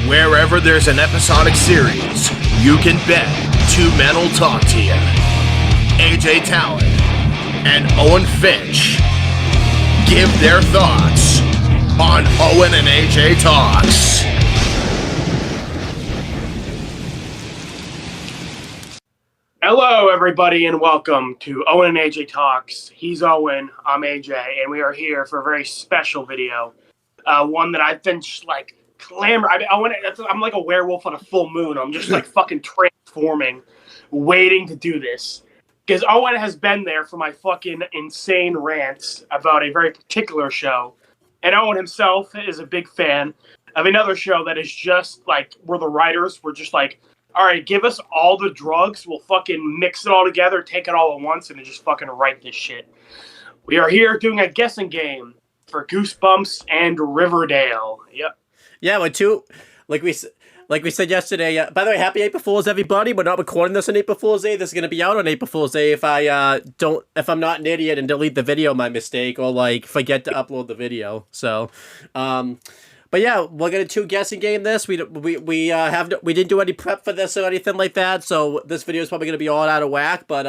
Wherever there's an episodic series, you can bet two men will talk to you. AJ Talon and Owen Finch give their thoughts on Owen and AJ Talks. Hello, everybody, and welcome to Owen and AJ Talks. He's Owen, I'm AJ, and we are here for a very special video. One that I've been just like clamor. I'm like a werewolf on a full moon. I'm just like fucking transforming, waiting to do this. Because Owen has been there for my fucking insane rants about a very particular show. And Owen himself is a big fan of another show that is just like, where the writers were just like, all right, give us all the drugs. We'll fucking mix it all together, take it all at once, and then just fucking write this shit. We are here doing a guessing game for Goosebumps and Riverdale. Yep. Yeah, like we said yesterday. By the way, happy April Fool's, everybody. We're not recording this on April Fool's Day. This is gonna be out on April Fool's Day if I'm not an idiot and delete the video, my mistake, or like forget to upload the video. So, but yeah, we're gonna guessing game this. We didn't do any prep for this or anything like that, so this video is probably gonna be all out of whack. But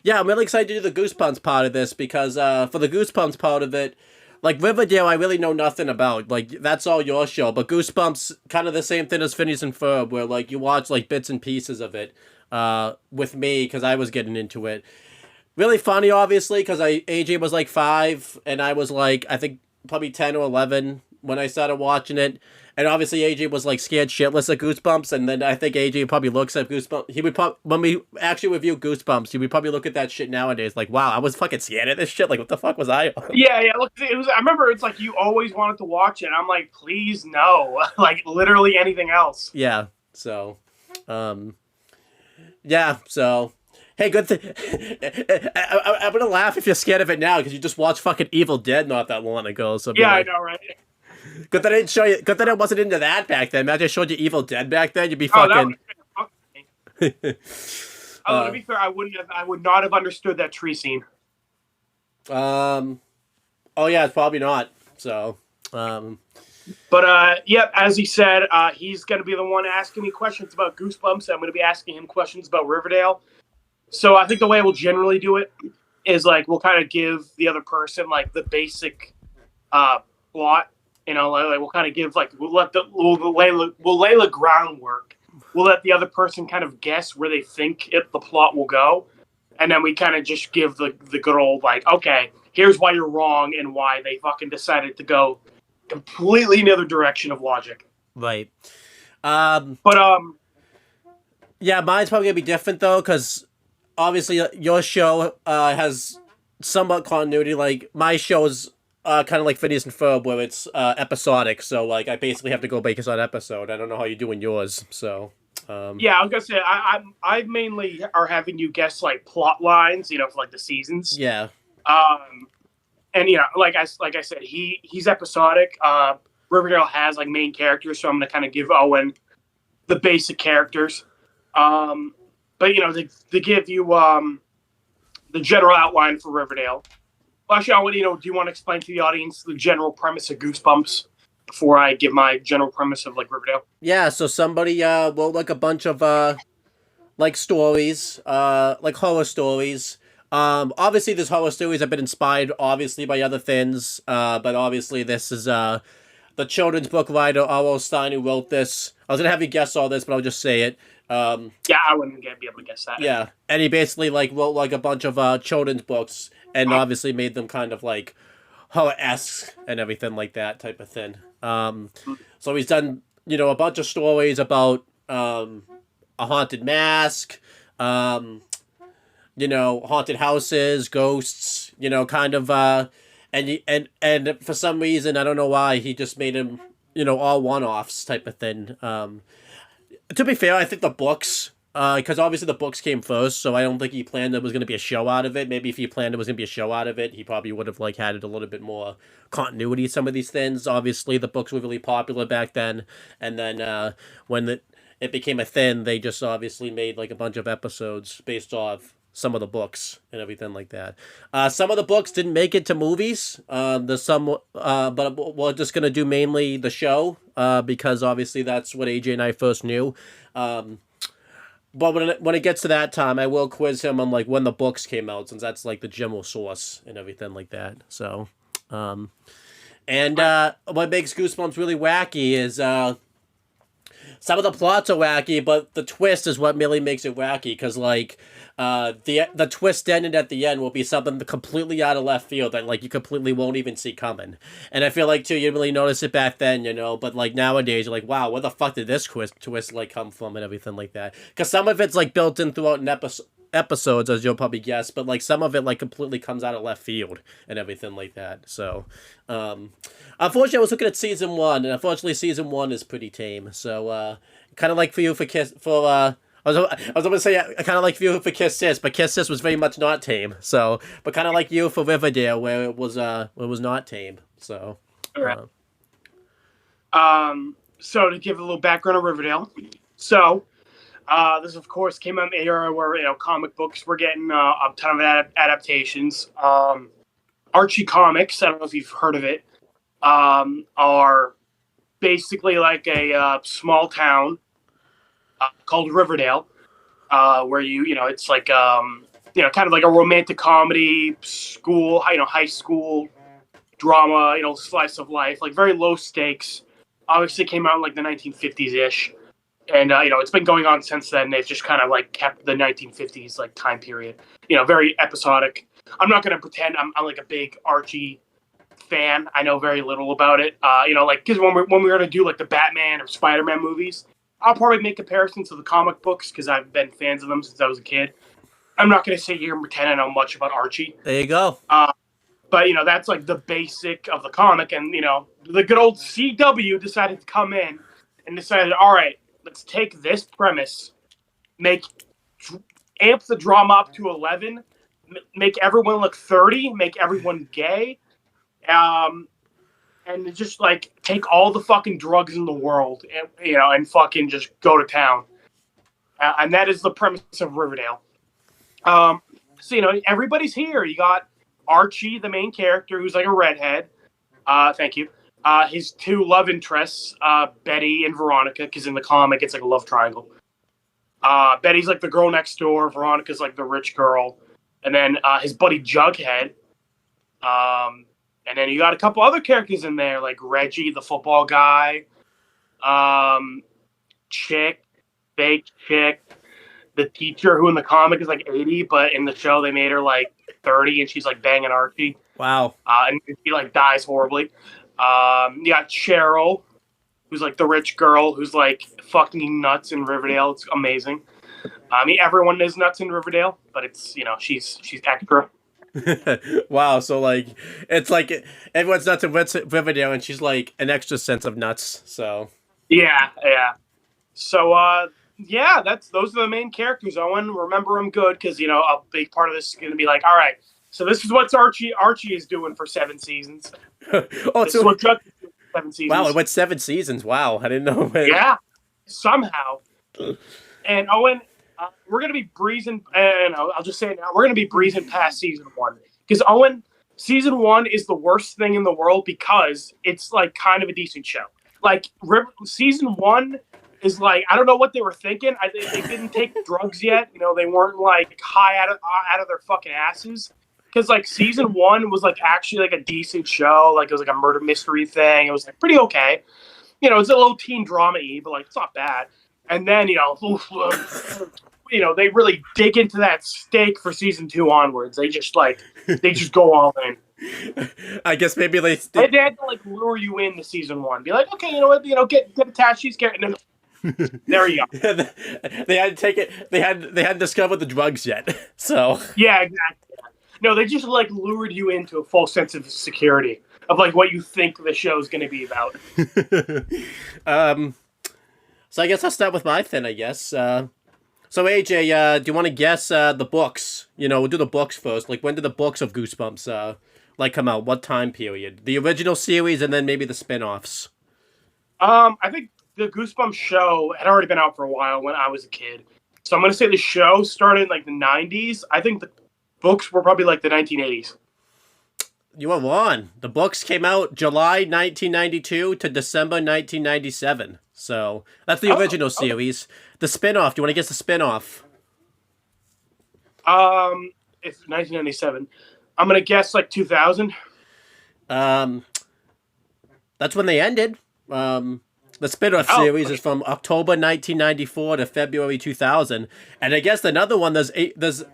yeah, I'm really excited to do the Goosebumps part of this because for the Goosebumps part of it, like Riverdale, I really know nothing about. Like that's all your show, but Goosebumps kind of the same thing as Phineas and Ferb, where like you watch like bits and pieces of it with me because I was getting into it. Really funny, obviously, because AJ was like 5 and I was like I think probably 10 or 11 when I started watching it, and obviously AJ was like scared shitless of Goosebumps, and then I think AJ probably looks at Goosebumps. He would when we actually review Goosebumps, he would probably look at that shit nowadays like, wow, I was fucking scared of this shit. Like, what the fuck was I on? Yeah. Look, I remember it's like you always wanted to watch it. I'm like, please no, like literally anything else. Yeah. So, yeah. So. Hey, good thing. I'm gonna laugh if you're scared of it now because you just watched fucking Evil Dead not that long ago. So yeah, like, I know, right? Good that I didn't show you. Good that I wasn't into that back then. Imagine I showed you Evil Dead back then. You'd be fucking. To be fair, I would not have understood that tree scene. Oh yeah, it's probably not. So. But yep, as he said, he's gonna be the one asking me questions about Goosebumps. I'm gonna be asking him questions about Riverdale. So I think the way we'll generally do it is like we'll kind of give the other person like the basic plot. You know, like we'll kind of give like we'll lay the groundwork. We'll let the other person kind of guess where they think the plot will go, and then we kind of just give the good old like, okay, here's why you're wrong and why they fucking decided to go completely in the other direction of logic. Right. But yeah, mine's probably gonna be different though, because obviously your show has somewhat continuity. Like my show's kind of like Phineas and Ferb, where it's episodic. So like I basically have to go based on episode. I don't know how you do in yours. So yeah, I was gonna say I mainly are having you guess like plot lines, you know, for like the seasons. Yeah. And you know, like I said, he's episodic. Riverdale has like main characters, so I'm gonna kind of give Owen the basic characters. But you know, they give you the general outline for Riverdale. Well, actually, Owen, you know, do you want to explain to the audience the general premise of Goosebumps before I give my general premise of like Riverdale? Yeah. So somebody wrote like a bunch of like stories, like horror stories. Obviously, these horror stories have been inspired, obviously, by other things. But obviously, this is the children's book writer R.L. Stein who wrote this. I was gonna have you guess all this, but I'll just say it. Yeah, I wouldn't be able to guess that. Yeah, and he basically like wrote like a bunch of children's books, and obviously made them kind of like horror-esque and everything like that type of thing. So he's done, you know, a bunch of stories about a haunted mask, you know, haunted houses, ghosts, you know, kind of and for some reason, I don't know why, he just made him, you know, all one-offs type of thing. To be fair, I think the books, because obviously the books came first, so I don't think he planned there was going to be a show out of it. Maybe if he planned there was going to be a show out of it, he probably would have like had it a little bit more continuity, some of these things. Obviously, the books were really popular back then, and then when it became a thing, they just obviously made like a bunch of episodes based off some of the books and everything like that. Some of the books didn't make it to movies. But we're just gonna do mainly the show because obviously that's what AJ and I first knew. But when it gets to that time, I will quiz him on like when the books came out, since that's like the general source and everything like that. So, what makes Goosebumps really wacky is some of the plots are wacky, but the twist is what really makes it wacky. Because like the twist ended at the end will be something completely out of left field that like you completely won't even see coming. And I feel like too you didn't really notice it back then, you know. But like nowadays, you're like, wow, where the fuck did this twist like come from and everything like that? Because some of it's like built in throughout an episodes, as you'll probably guess, but like some of it like completely comes out of left field and everything like that. So unfortunately I was looking at season 1, and unfortunately season 1 is pretty tame. So kind of like for you for I was going to say kind of like for you for Kiss Sis, but Kiss Sis was very much not tame. So, but kind of like you for Riverdale, where it was not tame. So, so to give a little background on Riverdale, so this of course came out in the era where comic books were getting a ton of adaptations. Archie Comics, I don't know if you've heard of it, are basically like a small town called Riverdale, where it's like kind of like a romantic comedy school, high school drama, slice of life, like very low stakes. Obviously came out in like the 1950s ish, and it's been going on since then. They've just kind of like kept the 1950s like time period, very episodic. I'm not going to pretend I'm like a big Archie fan. I know very little about it. Like because when we're going to do like the Batman or Spider-Man movies, I'll probably make comparisons to the comic books because I've been fans of them since I was a kid. I'm not going to sit here and pretend I know much about Archie. There you go. But that's like the basic of the comic, and the good old CW decided to come in and decided, all right, let's take this premise, amp the drama up to 11, make everyone look 30, make everyone gay, and just like take all the fucking drugs in the world, and fucking just go to town. And that is the premise of Riverdale. So everybody's here. You got Archie, the main character, who's like a redhead. Thank you. His two love interests, Betty and Veronica, because in the comic it's like a love triangle. Betty's like the girl next door. Veronica's like the rich girl. And then his buddy Jughead. And then you got a couple other characters in there, like Reggie, the football guy. Fake chick. The teacher, who in the comic is like 80, but in the show they made her like 30, and she's like banging Archie. Wow. And she like dies horribly. You got Cheryl, who's like the rich girl who's like fucking nuts in Riverdale. It's amazing. I mean, everyone is nuts in Riverdale, but it's she's extra. Wow. So like it's like everyone's nuts in Riverdale, and she's like an extra sense of nuts. So yeah. So those are the main characters. Owen, remember them good, because a big part of this is going to be like, all right, so this is what Archie is doing for 7 seasons. This is what Chuck is doing for 7 seasons. Wow, it went 7 seasons. Wow, I didn't know. Yeah, somehow. And Owen, we're going to be breezing, and I'll just say it now, we're going to be breezing past season 1. Because Owen, season 1 is the worst thing in the world because it's like kind of a decent show. Like season 1 is like, I don't know what they were thinking. They didn't take drugs yet. They weren't like high out of their fucking asses. Because like season 1 was like actually like a decent show. Like it was like a murder mystery thing. It was like pretty okay. It's a little teen drama-y, but like it's not bad. And then they really dig into that steak for season 2 onwards. They just go all in. I guess maybe they had to like lure you into season 1. Be like, okay, you know what? Get attached. She's getting. There you go. They hadn't taken. They hadn't discovered the drugs yet. So yeah, exactly. No, they just like lured you into a false sense of security of like what you think the show's going to be about. So I guess I'll start with my thing. I guess. So AJ, do you want to guess the books? We'll do the books first. Like when did the books of Goosebumps come out? What time period? The original series, and then maybe the spin-offs. I think the Goosebumps show had already been out for a while when I was a kid. So I'm gonna say the show started in like the 90s. I think the books were probably like the 1980s. You were wrong. The books came out July 1992 to December 1997. So that's the original series. The spinoff. Do you want to guess the spinoff? It's 1997. I'm gonna guess like 2000. That's when they ended. The spin-off series is from October 1994 to February 2000. And I guess another one, there's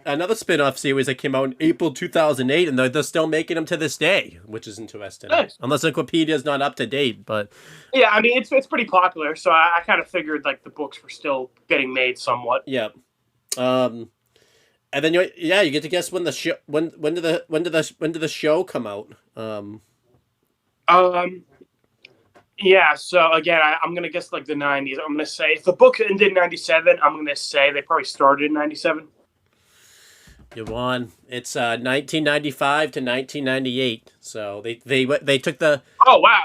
another spin-off series that came out in April 2008, and they're still making them to this day, which is interesting. Nice. Unless Wikipedia's not up to date, but... Yeah, I mean, it's pretty popular, so I kind of figured, like, the books were still getting made somewhat. Yeah. And then, you get to guess when the show... When did the show come out? Yeah, so again, I'm going to guess like the 90s. I'm going to say, if the book ended in 97, I'm going to say they probably started in 97. You're on. It's 1995 to 1998. So they took the... Oh, wow.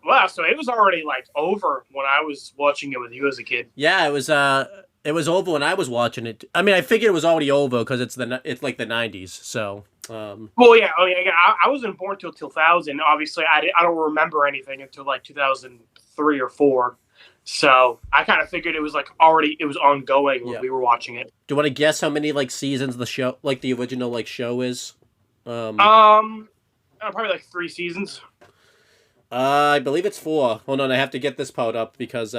Wow, so it was already like over when I was watching it with you as a kid. Yeah, it was over when I was watching it. I mean, I figured it was already over because it's like the 90s, so... Well, yeah. I mean, again, I wasn't born till 2000. Obviously, I don't remember anything until like 2003 or 4. So I kind of figured it was like it was ongoing when we were watching it. Do you want to guess how many like seasons the show, like the original like show is? Probably like 3 seasons. I believe it's 4. Hold on, I have to get this part up because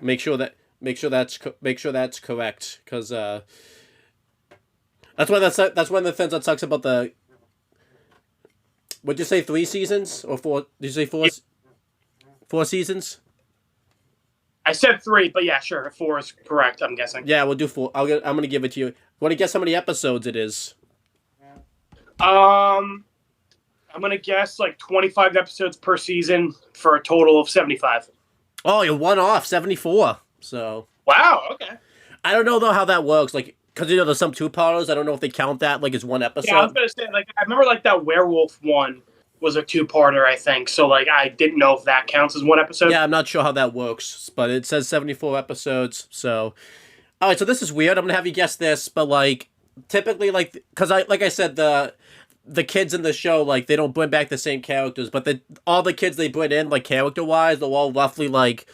make sure that's correct because That's one of the things that sucks about the... Would you say 3 seasons? Or 4? Did you say 4? Yeah. 4 seasons? I said 3, but yeah, sure. 4 is correct, I'm guessing. Yeah, we'll do 4. I'm going to give it to you. Want to guess how many episodes it is? I'm going to guess like 25 episodes per season for a total of 75. Oh, you're one off. 74. So... Wow, okay. I don't know, though, how that works. Like... Because, there's some 2-parters. I don't know if they count that, like, as one episode. Yeah, I was going to say, like, I remember, like, that werewolf one was a 2-parter, I think. So, like, I didn't know if that counts as one episode. Yeah, I'm not sure how that works. But it says 74 episodes, so... All right, so this is weird. I'm going to have you guess this. But, like, typically, like... Because, like I said, the kids in the show, like, they don't bring back the same characters. But all the kids they bring in, like, character-wise, they're all roughly, like...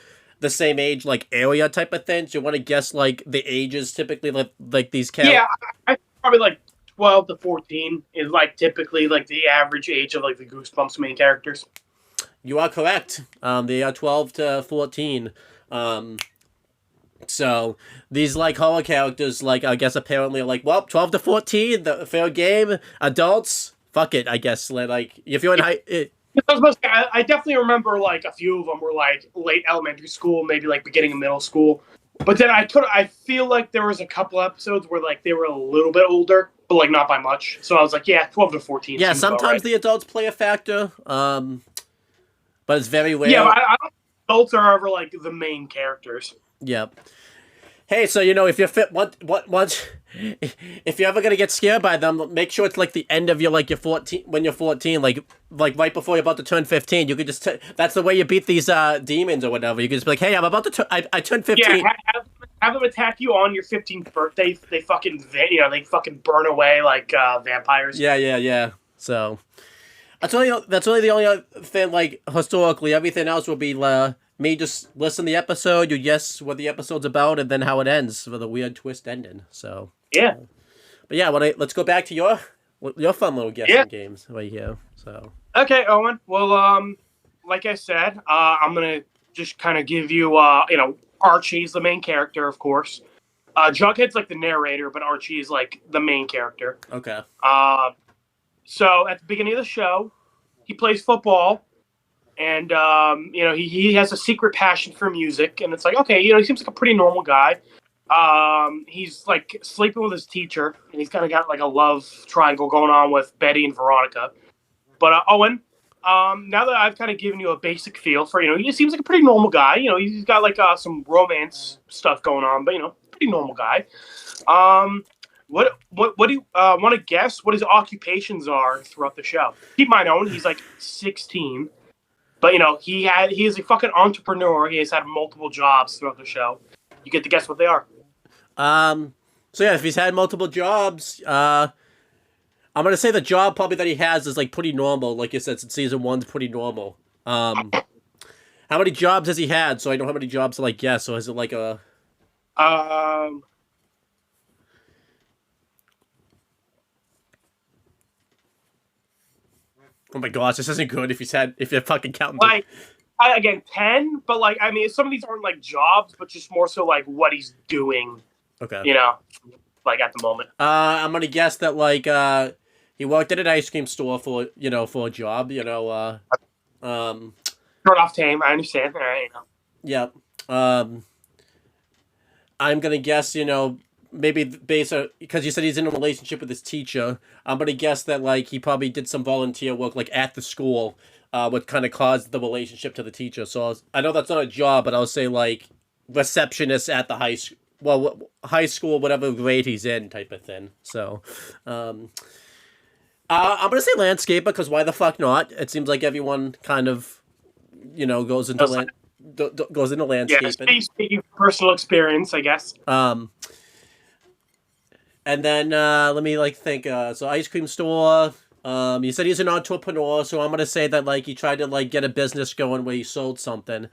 the same age, like, area type of thing? Do you want to guess, like, the ages typically, like these characters? Yeah, I probably, like, 12 to 14 is, like, typically, like, the average age of, like, the Goosebumps main characters. You are correct. They are 12 to 14. So, these, like, horror characters, like, I guess apparently are like, well, 12 to 14, the fair game, adults, fuck it, I guess. Like, if you're in high... I definitely remember, like, a few of them were, like, late elementary school, maybe, like, beginning of middle school. But then I feel like there was a couple episodes where, like, they were a little bit older, but, like, not by much. So I was like, yeah, 12 to 14. Yeah, sometimes the adults play a factor, but it's very rare. Yeah, but I don't think adults are ever, like, the main characters. Yep. Hey, so, if you're fit, if you're ever gonna get scared by them, make sure it's like the end of your 14, when you're 14, like right before you're about to turn 15. You could just that's the way you beat these demons or whatever. You can just be like, hey, I'm about to turn. I turned 15. Yeah, have them attack you on your 15th birthday. They fucking burn away like vampires. Yeah. So that's really the only thing. Like historically, everything else will be me just listen to the episode, you guess what the episode's about, and then how it ends with a weird twist ending. So yeah, but yeah, let's go back to your fun little guessing games right here. So okay, Owen. Well, like I said, I'm gonna just kind of give you, Archie's the main character, of course. Jughead's like the narrator, but Archie is like the main character. Okay. So at the beginning of the show, he plays football. And, he has a secret passion for music. And it's like, okay, he seems like a pretty normal guy. He's, like, sleeping with his teacher. And he's kind of got, like, a love triangle going on with Betty and Veronica. But, Owen, now that I've kind of given you a basic feel for, he seems like a pretty normal guy. He's got, like, some romance stuff going on. But, pretty normal guy. What do you want to guess what his occupations are throughout the show? Keep in mind, Owen, he's, like, 16. But, he is a fucking entrepreneur. He has had multiple jobs throughout the show. You get to guess what they are. So yeah, if he's had multiple jobs, I'm gonna say the job probably that he has is like pretty normal. Like you said, since season one's pretty normal. How many jobs has he had? So I know how many jobs to like guess. So is it like a? Um, Oh my gosh, this isn't good. If you're fucking counting. like, again, 10, but like, I mean, some of these aren't like jobs, but just more so like what he's doing, Okay. you know, like at the moment. I'm gonna guess that like he worked at an ice cream store for a job. Turn off tame, I understand. All right, Yeah. I'm gonna guess, maybe based on because you said he's in a relationship with his teacher. I'm gonna guess that like he probably did some volunteer work like at the school, what kind of caused the relationship to the teacher. So I know that's not a job, but I'll say like receptionist at the high school. Well, high school, whatever grade he's in, type of thing. So, I'm gonna say landscaper because why the fuck not? It seems like everyone kind of, goes into goes into landscaping. Yeah, speaking personal experience, I guess. And then let me like think. So ice cream store. You said he's an entrepreneur, so I'm gonna say that like he tried to like get a business going where he sold something.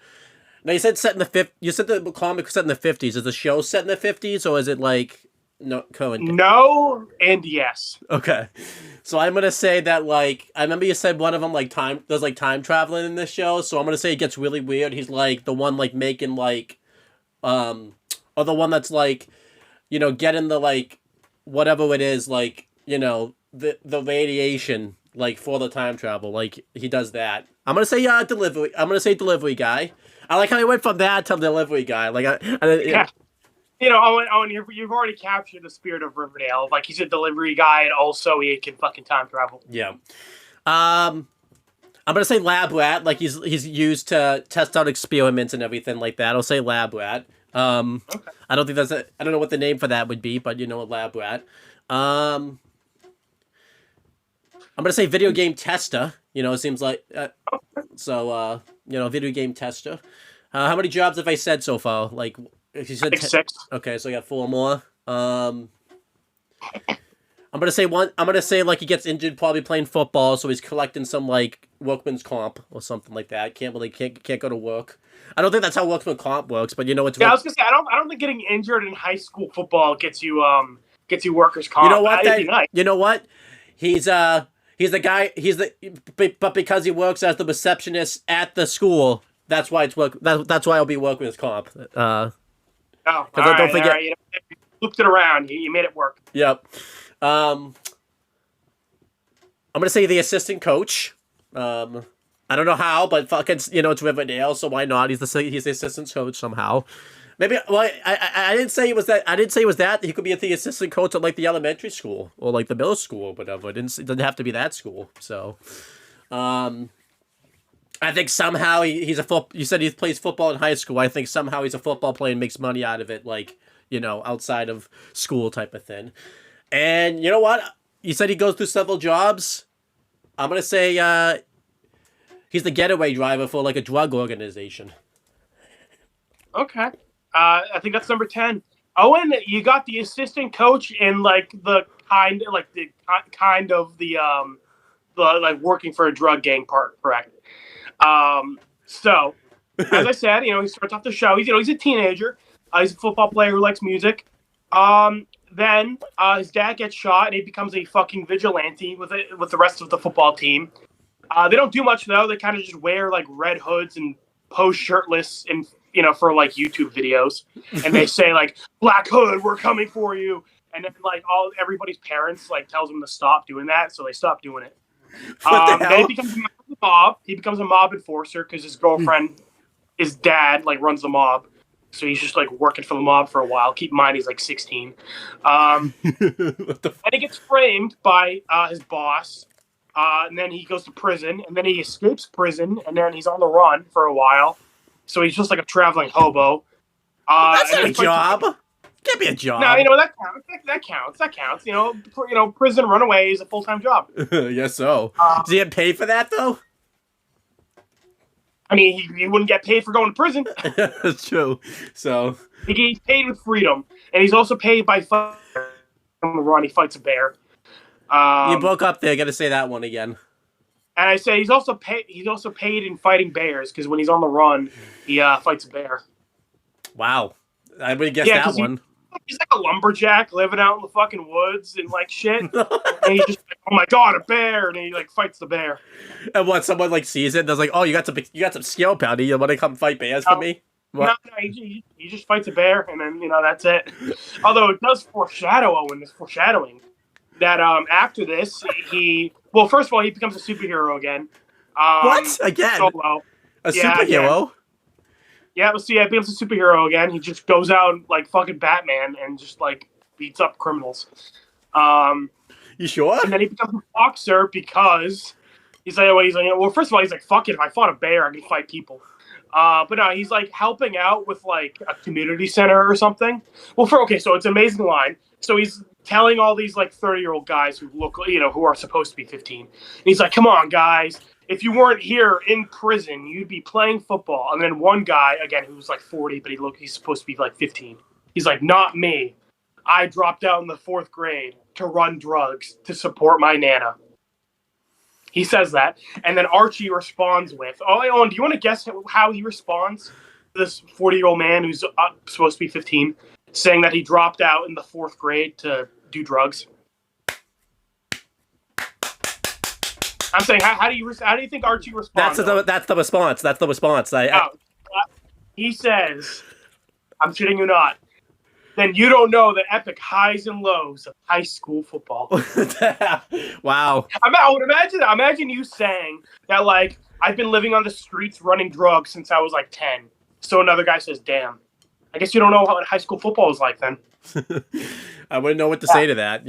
Now you said set in the You said the comic was set in the 50s. Is the show set in the 50s or is it like no current? No and yes. Okay, so I'm gonna say that like I remember you said one of them like there's like time traveling in this show, so I'm gonna say it gets really weird. He's like the one like making like, or the one that's like, getting the like whatever it is like the radiation like for the time travel, like he does that. I'm gonna say delivery. I'm gonna say delivery guy. I like how he went from that to delivery guy. Like yeah. Owen, you've already captured the spirit of Riverdale. Like he's a delivery guy, and also he can fucking time travel. Yeah. I'm gonna say lab rat. Like he's used to test out experiments and everything like that. I'll say lab rat. Okay. I don't think I don't know what the name for that would be, but a lab rat. I'm gonna say video game tester. It seems like so. Video game tester. How many jobs have I said so far? Like you said, 6. Okay, so I got 4 more. I'm gonna say one. I'm gonna say like he gets injured probably playing football, so he's collecting some like workman's comp or something like that. Can't go to work. I don't think that's how workman's comp works, but it's. Yeah, I was gonna say I don't think getting injured in high school football gets you workers comp. You know what? Nice. You know what? He's the guy. But because he works as the receptionist at the school, that's why it's work. That's why I'll be workman's comp. Don't forget. Right, you looped it around. You made it work. Yep. I'm gonna say the assistant coach. I don't know how, but fucking, it's Riverdale, so why not? He's the assistant coach somehow. Maybe. Well, I didn't say it was that. I didn't say it was that. He could be the assistant coach at like the elementary school or like the middle school or whatever. It doesn't have to be that school. So, I think somehow he's a You said he plays football in high school. I think somehow he's a football player and makes money out of it, like outside of school type of thing. And you know what? You said he goes through several jobs. I'm gonna say he's the getaway driver for like a drug organization. Okay. I think that's number 10. Owen, you got the assistant coach in like the kind of the like working for a drug gang part, correct? So as I said, he starts off the show. He's a teenager. He's a football player who likes music. Then his dad gets shot and he becomes a fucking vigilante with the rest of the football team. They don't do much though. They kind of just wear like red hoods and pose shirtless and for like YouTube videos, and they say like Black Hood, we're coming for you, and then like everybody's parents like tells them to stop doing that, so they stop doing it. Then he becomes a member of the mob. He becomes a mob enforcer because his girlfriend, his dad, like runs the mob, so he's just like working for the mob for a while. Keep in mind he's like 16. And he gets framed by his boss. And then he goes to prison, and then he escapes prison, and then he's on the run for a while. So he's just like a traveling hobo. That's not a job. Can't be a job. No, that counts. That counts. Prison runaway is a full-time job. Yes, so. Does he get paid for that though? I mean, he wouldn't get paid for going to prison. That's true. So He's paid with freedom, and he's also paid by fighting on the run. He fights a bear. you broke up there. Got to say that one again. And I say he's also paid. He's also paid in fighting bears because when he's on the run, he fights a bear. Wow, I would guess that one. He's like a lumberjack living out in the fucking woods and like shit. And he just, oh my god, a bear! And he like fights the bear. And what? Someone like sees it and is like, "Oh, you got some skill, pal. You want to come fight bears for me?" What? No, he just fights a bear, and then that's it. Although it does foreshadow Owen. It's foreshadowing that after this, first of all, he becomes a superhero again. What again? Solo. A superhero? Again. Yeah, he becomes a superhero again. He just goes out like fucking Batman and just like beats up criminals. You sure? And then he becomes a boxer because he's like, first of all, he's like, fuck it, if I fought a bear, I can fight people. But no, he's like helping out with like a community center or something. So it's an amazing line. So he's telling all these like 30-year-old guys who look, who are supposed to be 15. And he's like, come on, guys. If you weren't here in prison, you'd be playing football. And then one guy, again, who was like 40, but he's supposed to be like 15. He's like, not me. I dropped out in the 4th grade to run drugs to support my Nana. He says that. And then Archie responds with, Owen, do you want to guess how he responds? This 40-year-old man who's supposed to be 15, saying that he dropped out in the 4th grade to do drugs. I'm saying, how do you think Archie responds? That's the response. That's the response. He says, I'm shitting you not. Then you don't know the epic highs and lows of high school football. Wow. Imagine you saying that, like, I've been living on the streets running drugs since I was like 10. So another guy says, damn. I guess you don't know what high school football is like then. I wouldn't know what to say to that,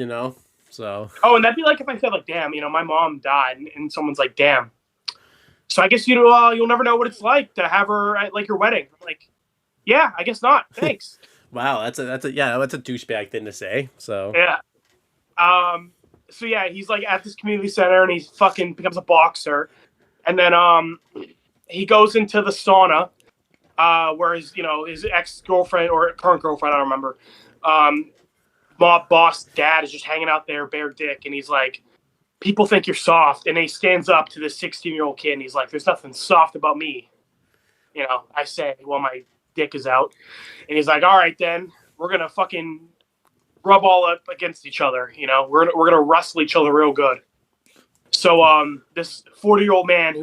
So. Oh, and that'd be like if I said, like, damn, my mom died, and someone's like, damn. So I guess you'll never know what it's like to have her at like your wedding. I'm like, yeah, I guess not. Thanks. Wow, that's a douchebag thing to say. So. Yeah. So yeah, he's like at this community center, and he fucking becomes a boxer, and then he goes into the sauna, where his ex-girlfriend or current girlfriend, I don't remember, mob boss dad is just hanging out there, bare dick, and he's like, people think you're soft, and he stands up to this 16-year-old kid, and he's like, there's nothing soft about me. I say, well, my dick is out, and he's like, all right, then we're gonna fucking rub all up against each other. We're gonna wrestle each other real good. So this 40-year-old man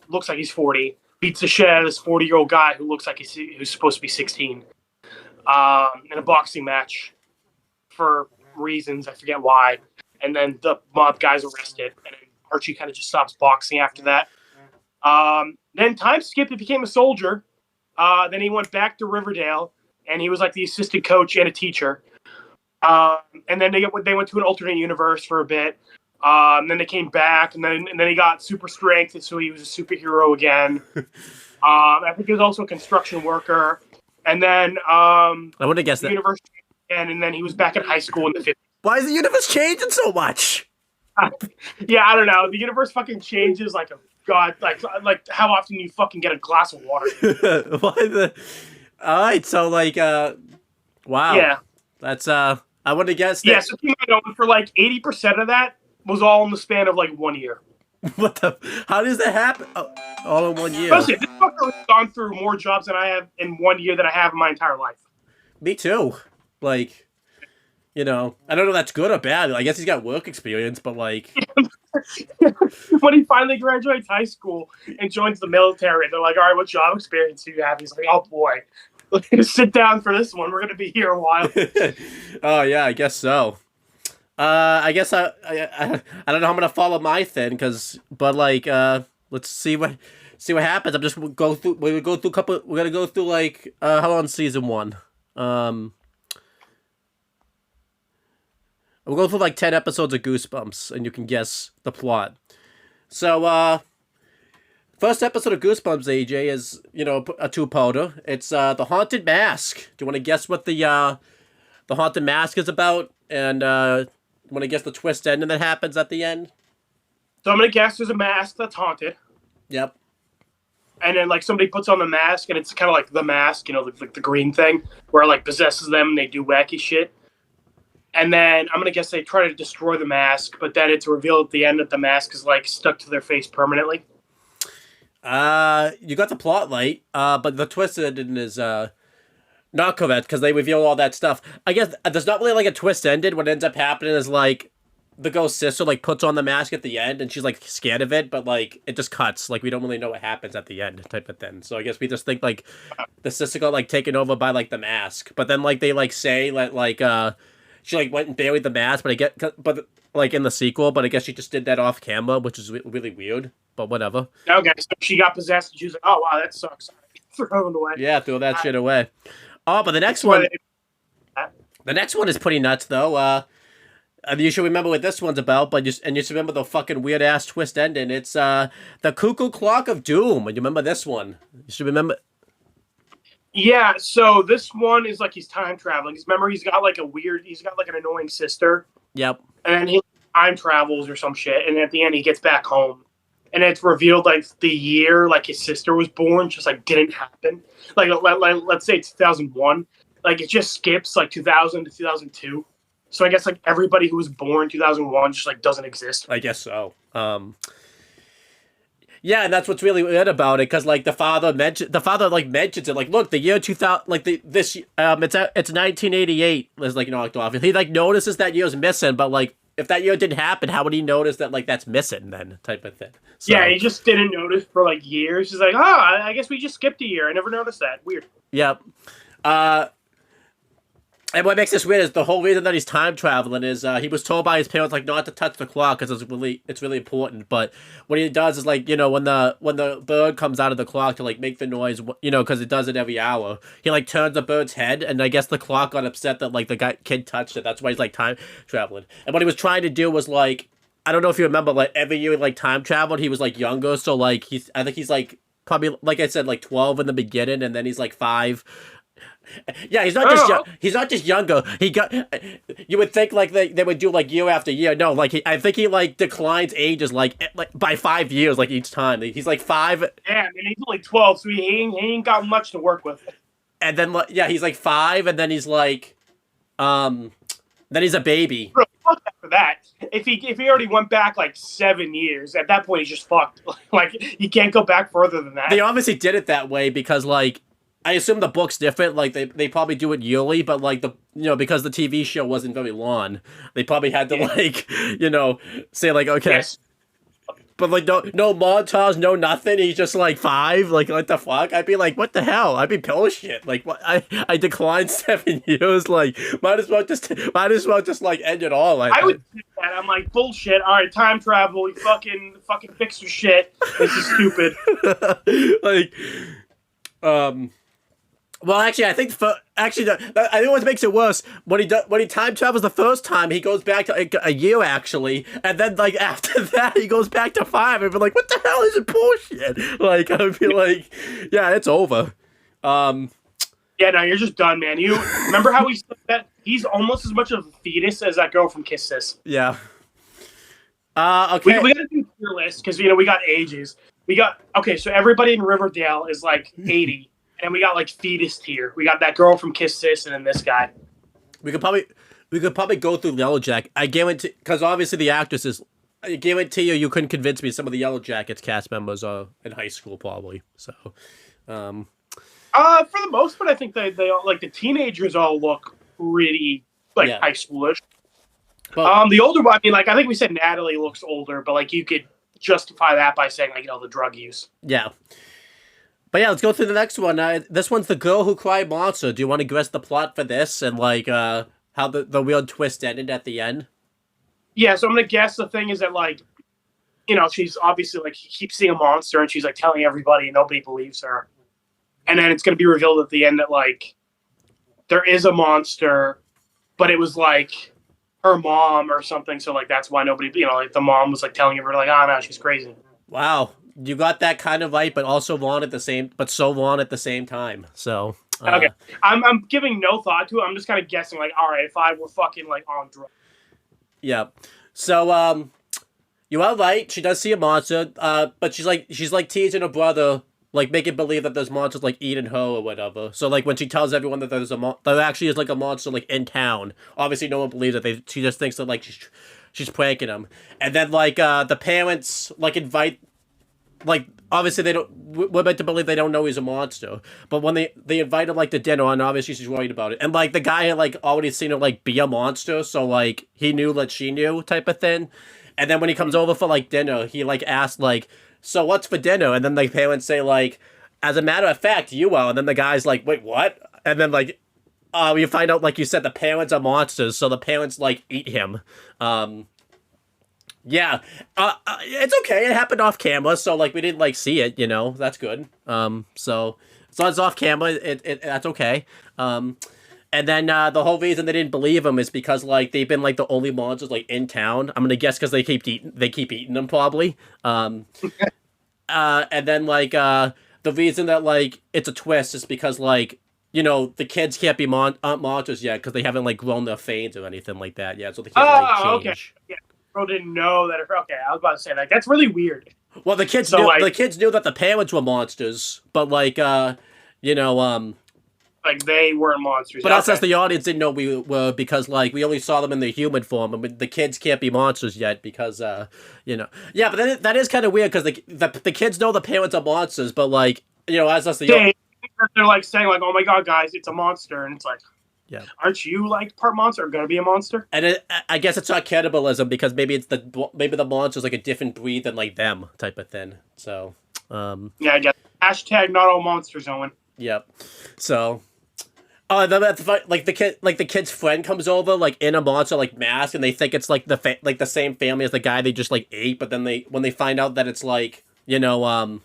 looks like he's 40 beats the shit out of this 40-year-old guy who looks like who's supposed to be 16 in a boxing match. For reasons, I forget why. And then the mob guy's arrested, and then Archie kind of just stops boxing after that. Then time skip, he became a soldier. Then he went back to Riverdale, and he was like the assistant coach and a teacher. And then they went to an alternate universe for a bit. And then they came back, and then he got super strength, and so he was a superhero again. I think he was also a construction worker. And then I would have guessed that. Universe. And then he was back in high school in the 50s. Why is the universe changing so much? Yeah, I don't know. The universe fucking changes like a god. Like how often you fucking get a glass of water? All right, so like, wow. Yeah, that's I would have guessed. Yeah, so for like 80% of that was all in the span of like 1 year. What the? How does that happen? All in 1 year. Listen, this fucker has gone through more jobs than I have in 1 year than I have in my entire life. Me too. Like, I don't know if that's good or bad. I guess he's got work experience, but like... When he finally graduates high school and joins the military, they're like, all right, what job experience do you have? He's like, oh boy, sit down for this one. We're going to be here a while. Oh yeah, I guess so. I guess I don't know how I'm going to follow my thing, but like, let's see what happens. We're going to go through like, how long season 1? We'll go through like 10 episodes of Goosebumps, and you can guess the plot. So, first episode of Goosebumps, AJ, is, a two-parter. It's The Haunted Mask. Do you want to guess what the Haunted Mask is about? And you want to guess the twist ending that happens at the end? So I'm going to guess there's a mask that's haunted. Yep. and then like somebody puts on the mask, and it's kind of like the mask, like the green thing, where it like possesses them and they do wacky shit. And then I'm gonna guess they try to destroy the mask, but then it's revealed at the end that the mask is like stuck to their face permanently. You got the plot right, but the twist ending is not correct because they reveal all that stuff. I guess there's not really like a twist ended. What ends up happening is like the girl's sister like puts on the mask at the end and she's like scared of it, but like it just cuts. Like we don't really know what happens at the end type of thing. So I guess we just think like the sister got like taken over by like the mask, but then like they like say that like she like went and buried the mask, but like in the sequel, but I guess she just did that off camera, which is really weird. But whatever. Okay, so she got possessed and she was like, "Oh wow, that sucks." Throw it away. Yeah, throw that shit away. Oh, but the next one is pretty nuts though. You should remember what this one's about, but you should remember the fucking weird ass twist ending. It's the Cuckoo Clock of Doom. You remember this one? You should remember. Yeah, so this one is like he's time traveling. Remember, he's got like an annoying sister. Yep. And then he time travels or some shit, and at the end he gets back home. And it's revealed like the year like his sister was born just like didn't happen. Like let's say 2001. Like it just skips like 2000 to 2002. So I guess like everybody who was born 2001 just like doesn't exist. I guess so. Yeah, and that's what's really weird about it, because like the father mentions it, like, look, the year 2000, like it's 1988 is like knocked off. He like notices that year's missing, but like if that year didn't happen, how would he notice that like that's missing then, type of thing? So, yeah, he just didn't notice for like years. He's like, oh, I guess we just skipped a year. I never noticed that. Weird. Yep. And what makes this weird is the whole reason that he's time traveling is he was told by his parents like not to touch the clock because it's really important. But what he does is like, when the bird comes out of the clock to like make the noise, because it does it every hour, he like turns the bird's head, and I guess the clock got upset that like the kid touched it. That's why he's like time traveling. And what he was trying to do was like, I don't know if you remember, like every year like time traveled, he was like younger. So like I think he's like probably, like I said, like 12 in the beginning, and then he's like 5. Yeah, he's not just younger. He got. You would think like they would do like year after year. No, like I think he like declines ages like by 5 years like each time. He's like 5. Yeah, man, he's only 12, so he ain't got much to work with. And then he's like 5, and then he's like, then he's a baby. Bro, fuck after that. If he already went back like 7 years, at that point he's just fucked. Like you can't go back further than that. They obviously did it that way because like. I assume the book's different, like they probably do it yearly, but like because the TV show wasn't very long, they probably had to like, say like, okay. Yes. But like no montage, no nothing, he's just like 5, like what the fuck? I'd be like, what the hell? I'd be bullshit. Like what I declined 7 years, like might as well just like end it all. I would think that. I'm like, bullshit, alright, time travel, you fucking fix your shit. This is stupid. Like well, actually, I think I think what makes it worse when he time travels the first time, he goes back to a year actually, and then like after that he goes back to 5, and be like, what the hell is it bullshit? Like I would be like, yeah, it's over. Yeah, no, you're just done, man. You remember how we said that he's almost as much of a fetus as that girl from Kiss Sis. Yeah. Okay. We gotta do your list because we got ages. So everybody in Riverdale is like 80. And we got like fetus tier. We got that girl from Kiss Sis, and then this guy. We could probably go through Yellow Jacket. I guarantee, because obviously the actresses. I guarantee you couldn't convince me some of the Yellow Jackets cast members are in high school probably. So, for the most part, I think they all like the teenagers all look pretty like high schoolish. But, the older one, I mean, like I think we said Natalie looks older, but like you could justify that by saying like the drug use. Yeah. But yeah, let's go through the next one. This one's The Girl Who Cried Monster. Do you want to guess the plot for this and like how the weird twist ended at the end? Yeah, so I'm gonna guess the thing is that like, she's obviously like she keeps seeing a monster and she's like telling everybody and nobody believes her, and then it's gonna be revealed at the end that like there is a monster, but it was like her mom or something. So like that's why nobody, like the mom was like telling everybody like, oh no, she's crazy. Wow. You got that kind of right, but also wrong at the same time. So okay, I'm giving no thought to it. I'm just kind of guessing. Like, all right, if I were fucking like on drugs. Yeah. So you are right. She does see a monster. But she's like teasing her brother like make it believe that there's monsters like eating her or whatever. So like when she tells everyone that there actually is like a monster like in town, obviously no one believes it. She just thinks that like she's pranking them. And then like the parents like invite, like obviously they don't. We're meant to believe they don't know he's a monster, but when they invite him like to dinner, and obviously she's worried about it. And like the guy had like already seen her like be a monster, so like he knew that she knew type of thing. And then when he comes over for like dinner, he like asks like, "So what's for dinner?" And then the parents say like, "As a matter of fact, you are." And then the guy's like, "Wait, what?" And then like, you find out like you said the parents are monsters, so the parents like eat him. Yeah, it's okay. It happened off camera, so like we didn't like see it. You know, that's good. So as long as it's off camera, it that's okay. And then the whole reason they didn't believe him is because like they've been like the only monsters like in town. I'm gonna guess because they keep eating them probably. And then like the reason that like it's a twist is because like, you know, the kids can't be monsters yet because they haven't like grown their fangs or anything like that yet, so they can't like change. Okay. Yeah. Didn't know that. Okay, I was about to say that. That's really weird. Well, the kids knew that the parents were monsters, but like you know, like they weren't monsters. But us as the audience didn't know we were, because like we only saw them in the human form, and the kids can't be monsters yet because you know. Yeah, but then that is kind of weird because the kids know the parents are monsters, but like, you know, as us the they're like saying like, "Oh my god, guys, it's a monster," and it's like, yeah, aren't you like part monster or gonna be a monster? And I guess it's not cannibalism because maybe the monster's like a different breed than like them type of thing. So yeah, I guess hashtag not all monsters, Owen. Yep. So then like the kid's friend comes over like in a monster like mask, and they think it's like the same family as the guy they just like ate, but then when they find out that it's like, you know,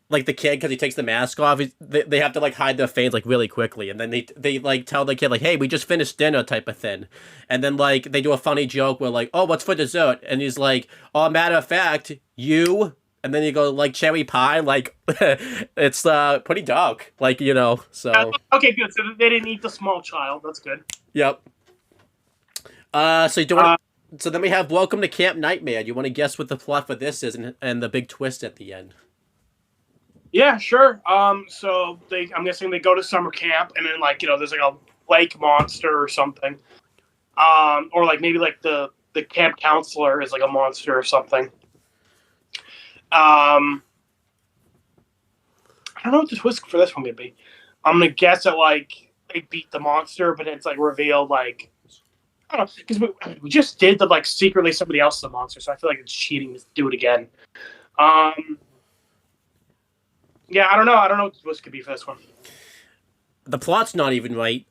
like the kid, because he takes the mask off, they have to like hide their fangs like really quickly, and then they like tell the kid like, "Hey, we just finished dinner," type of thing, and then like they do a funny joke where like, "Oh, what's for dessert?" And he's like, "Oh, matter of fact, you." And then you go like cherry pie, like it's pretty dark, like, you know. So okay, good. So they didn't eat the small child. That's good. Yep. So you want so then we have Welcome to Camp Nightmare. You want to guess what the plot for this is and the big twist at the end? Yeah, sure. So I'm guessing they go to summer camp, and then like, you know, there's like a lake monster or something, or like maybe like the camp counselor is like a monster or something. I don't know what the twist for this one could be. I'm gonna guess that like they beat the monster, but it's like revealed like, I don't know, because we just did the like secretly somebody else is a monster, so I feel like it's cheating to do it again. Yeah, I don't know. I don't know what the twist could be for this one. The plot's not even right.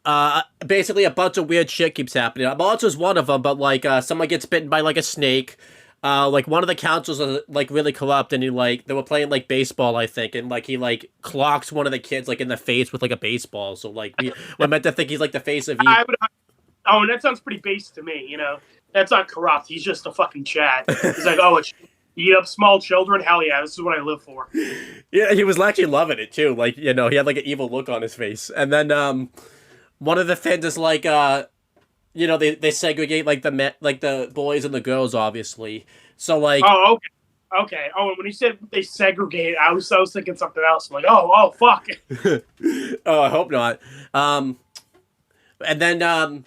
Basically a bunch of weird shit keeps happening. A monster's one of them, but like someone gets bitten by like a snake. Like one of the counselors is like really corrupt, and they were playing like baseball, I think, and like he like clocks one of the kids like in the face with like a baseball. So like we're meant to think he's like the face of evil. Oh, that sounds pretty base to me. You know, that's not corrupt. He's just a fucking Chad. He's like, oh, eat up small children. Hell yeah, this is what I live for. Yeah, he was actually loving it too. Like, you know, he had like an evil look on his face, and then one of the things is like you know, they segregate like the boys and the girls, obviously. So like, oh, okay. Oh, when you said they segregate, I was thinking something else. I'm like, oh, fuck. Oh, I hope not. And then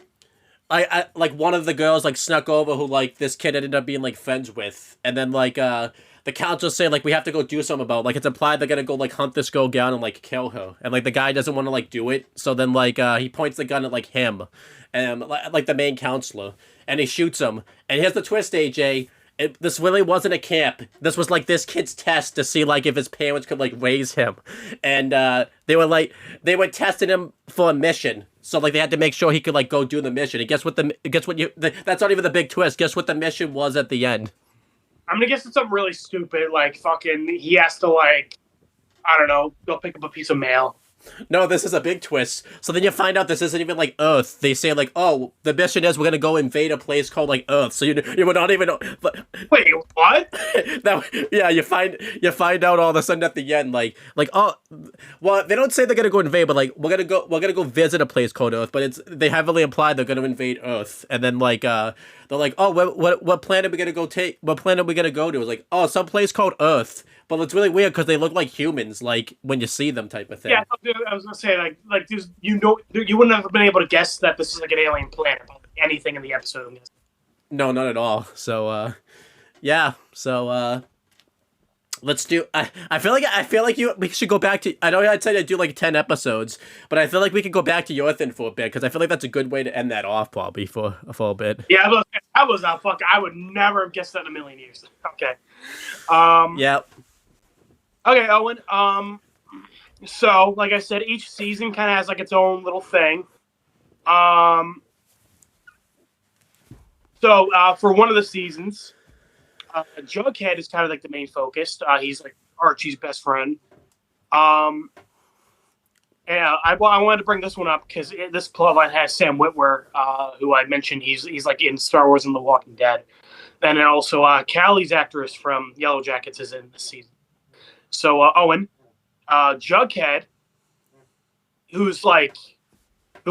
I like one of the girls like snuck over who like this kid ended up being like friends with, and then like the counselors say like we have to go do something about it. Like it's implied they're gonna go like hunt this girl down and like kill her, and like the guy doesn't want to like do it, so then like he points the gun at like him, and like the main counselor, and he shoots him. And here's the twist, AJ. This really wasn't a camp. This was like this kid's test to see like if his parents could like raise him, and they were testing him for a mission. So like they had to make sure he could like go do the mission. And guess what that's not even the big twist. Guess what the mission was at the end? I'm gonna guess it's something really stupid, like fucking he has to like, I don't know, go pick up a piece of mail. No, this is a big twist. So then you find out this isn't even like Earth. They say like, oh, the mission is we're gonna go invade a place called like Earth. So you would not even know. Wait, what? Yeah, you find out all of a sudden at the end, like oh, well, they don't say they're gonna go invade, but like we're gonna go visit a place called Earth. But they heavily imply they're gonna invade Earth, and then like they're like, oh, what planet are we gonna go take? What planet are we gonna go to? It's like, oh, some place called Earth. but it's really weird because they look like humans, like when you see them, type of thing. Yeah, I was gonna say like there's, you wouldn't have been able to guess that this is like an alien planet by anything in the episode. No, not at all. So, yeah. So, let's do. I feel like we should go back to. I know I said I'd do like 10 episodes, but I feel like we could go back to your thing for a bit because I feel like that's a good way to end that off, probably for a bit. Yeah, that was a fuck. I would never have guessed that in a million years. Okay. Yeah. Okay, Owen. So like I said, each season kind of has like its own little thing. So for one of the seasons, Jughead is kind of like the main focus. He's like Archie's best friend. And I wanted to bring this one up because this plotline has Sam Witwer, who I mentioned. He's like in Star Wars and The Walking Dead, and then also Callie's actress from Yellow Jackets is in this season. So Owen, Jughead, who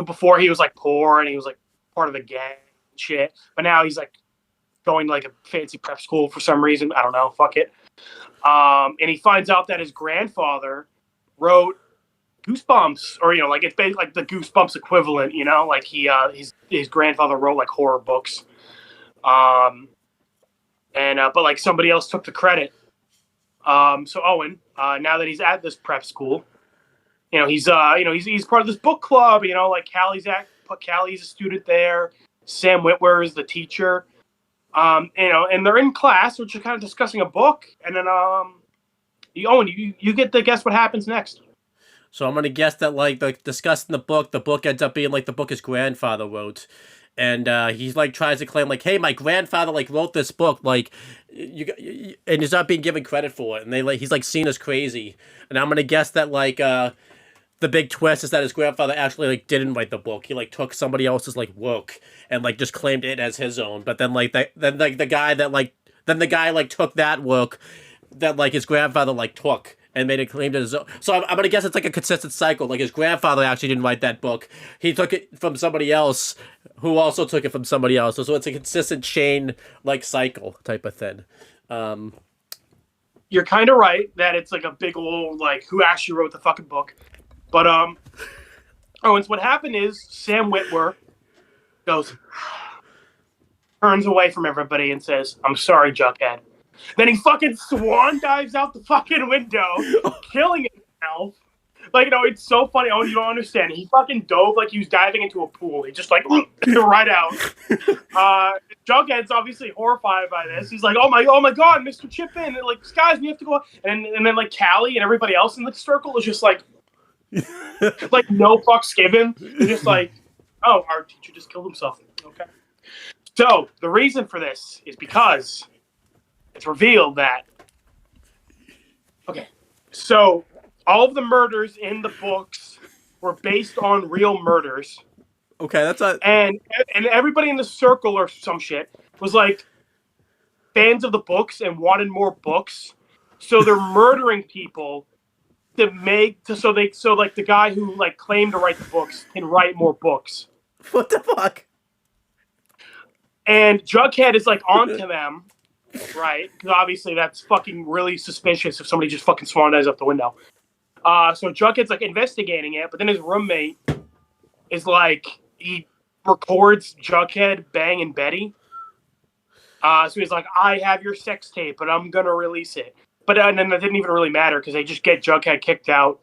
before he was like poor and he was like part of a gang and shit, but now he's like going to like a fancy prep school for some reason. I don't know. Fuck it. And he finds out that his grandfather wrote Goosebumps, or like it's basically like the Goosebumps equivalent. Like his grandfather wrote like horror books. But like somebody else took the credit. So Owen, now that he's at this prep school, he's part of this book club. Like Callie's a student there. Sam Witwer is the teacher. And they're in class, which is kind of discussing a book, and then Owen, you get to guess what happens next. So I'm gonna guess that like discussing the book ends up being like the book his grandfather wrote, and he's like tries to claim like, hey, my grandfather like wrote this book, like and he's not being given credit for it, and he's like seen as crazy, and I'm gonna guess that like the big twist is that his grandfather actually like didn't write the book. He like took somebody else's like work and like just claimed it as his own. But then the guy like took that work that like his grandfather like took and made it claimed it as his own. So I'm gonna guess it's like a consistent cycle. Like his grandfather actually didn't write that book. He took it from somebody else who also took it from somebody else. So it's a consistent chain like cycle type of thing. You're kind of right that it's like a big old like who actually wrote the fucking book. But Owens, what happened is Sam Witwer turns away from everybody and says, "I'm sorry, Jughead." Then he fucking swan dives out the fucking window, killing himself. Like, it's so funny. Oh, you don't understand. He fucking dove like he was diving into a pool. He just like right out. Jughead's obviously horrified by this. He's like, oh my god, Mr. Chipin. And like, guys, we have to go. And then like Callie and everybody else in the circle is just like like no fucks given. They're just like, oh, our teacher just killed himself. Okay. So the reason for this is because it's revealed that so all of the murders in the books were based on real murders. Okay, that's and everybody in the circle or some shit was like fans of the books and wanted more books. So they're murdering people so the guy who like claimed to write the books can write more books. What the fuck? And Jughead is like onto them, right? Because obviously that's fucking really suspicious if somebody just fucking swan dives up the window. So Jughead's like investigating it, but then his roommate is like he records Jughead banging Betty. So he's like, I have your sex tape, but I'm gonna release it. But and then that didn't even really matter because they just get Jughead kicked out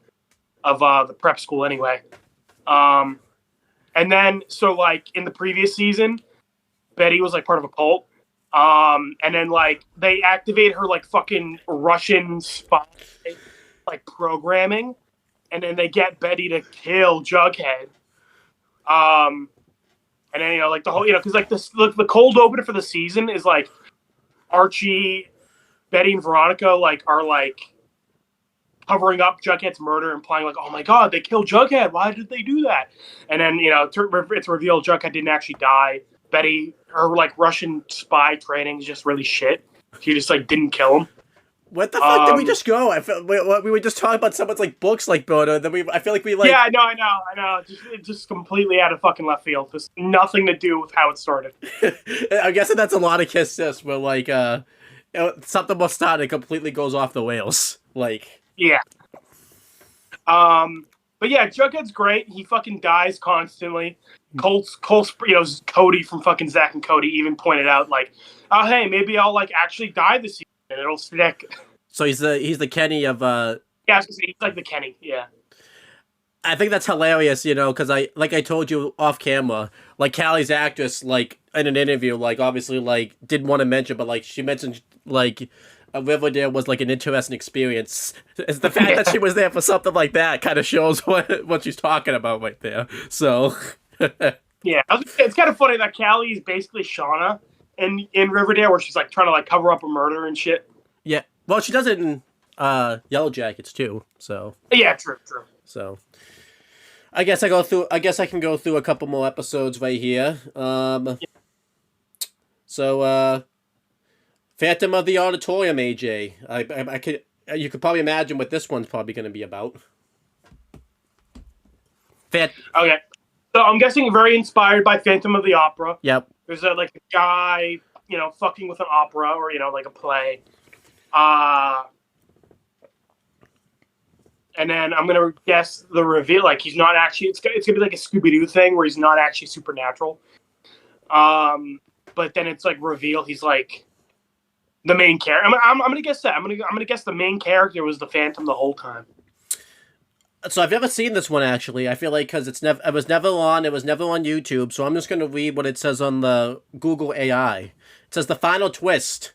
of the prep school anyway. And then so like in the previous season, Betty was like part of a cult. And then like they activate her like fucking Russian spy like programming, and then they get Betty to kill Jughead. And then like the whole because like this the cold open for the season is like Archie, Betty, and Veronica like are like covering up Jughead's murder, implying like, oh my god, they killed Jughead. Why did they do that? And then it's revealed Jughead didn't actually die. Betty, her like Russian spy training is just really shit. She just like didn't kill him. What the fuck did we just go? I felt we were just talking about someone's like books, like bro. Then I feel like we like. Yeah, I know. Just completely out of fucking left field. Just nothing to do with how it started. I'm guessing that's a lot of kiss sis, but like, something will start and it completely goes off the rails. Like, yeah. But yeah, Jughead's great. He fucking dies constantly. Colt's, Cody from fucking Zack and Cody even pointed out, like, oh, hey, maybe I'll, like, actually die this season and it'll stick. So he's the Kenny of, Yeah, I was gonna say, he's like the Kenny, yeah. I think that's hilarious, because I told you off camera, like, Callie's actress, like, in an interview, like, obviously, like, didn't want to mention, but, like, she mentioned, like, Riverdale was, like, an interesting experience. It's the fact that she was there for something like that kind of shows what she's talking about right there. So... Yeah, it's kind of funny that Callie is basically Shauna in Riverdale, where she's, like, trying to, like, cover up a murder and shit. Yeah, well, she does it in Yellow Jackets, too, so... Yeah, true. So... I guess I can go through a couple more episodes right here. So, Phantom of the Auditorium, AJ. You could probably imagine what this one's probably going to be about. Okay, so I'm guessing very inspired by Phantom of the Opera. Yep. There's a guy, fucking with an opera or like a play. And then I'm gonna guess the reveal. Like he's not actually. It's gonna be like a Scooby-Doo thing where he's not actually supernatural. But then it's like revealed he's like the main character. I'm gonna guess that. I'm gonna guess the main character was the Phantom the whole time. So I've never seen this one actually. I feel like because it was never on YouTube. So I'm just gonna read what it says on the Google AI. It says the final twist.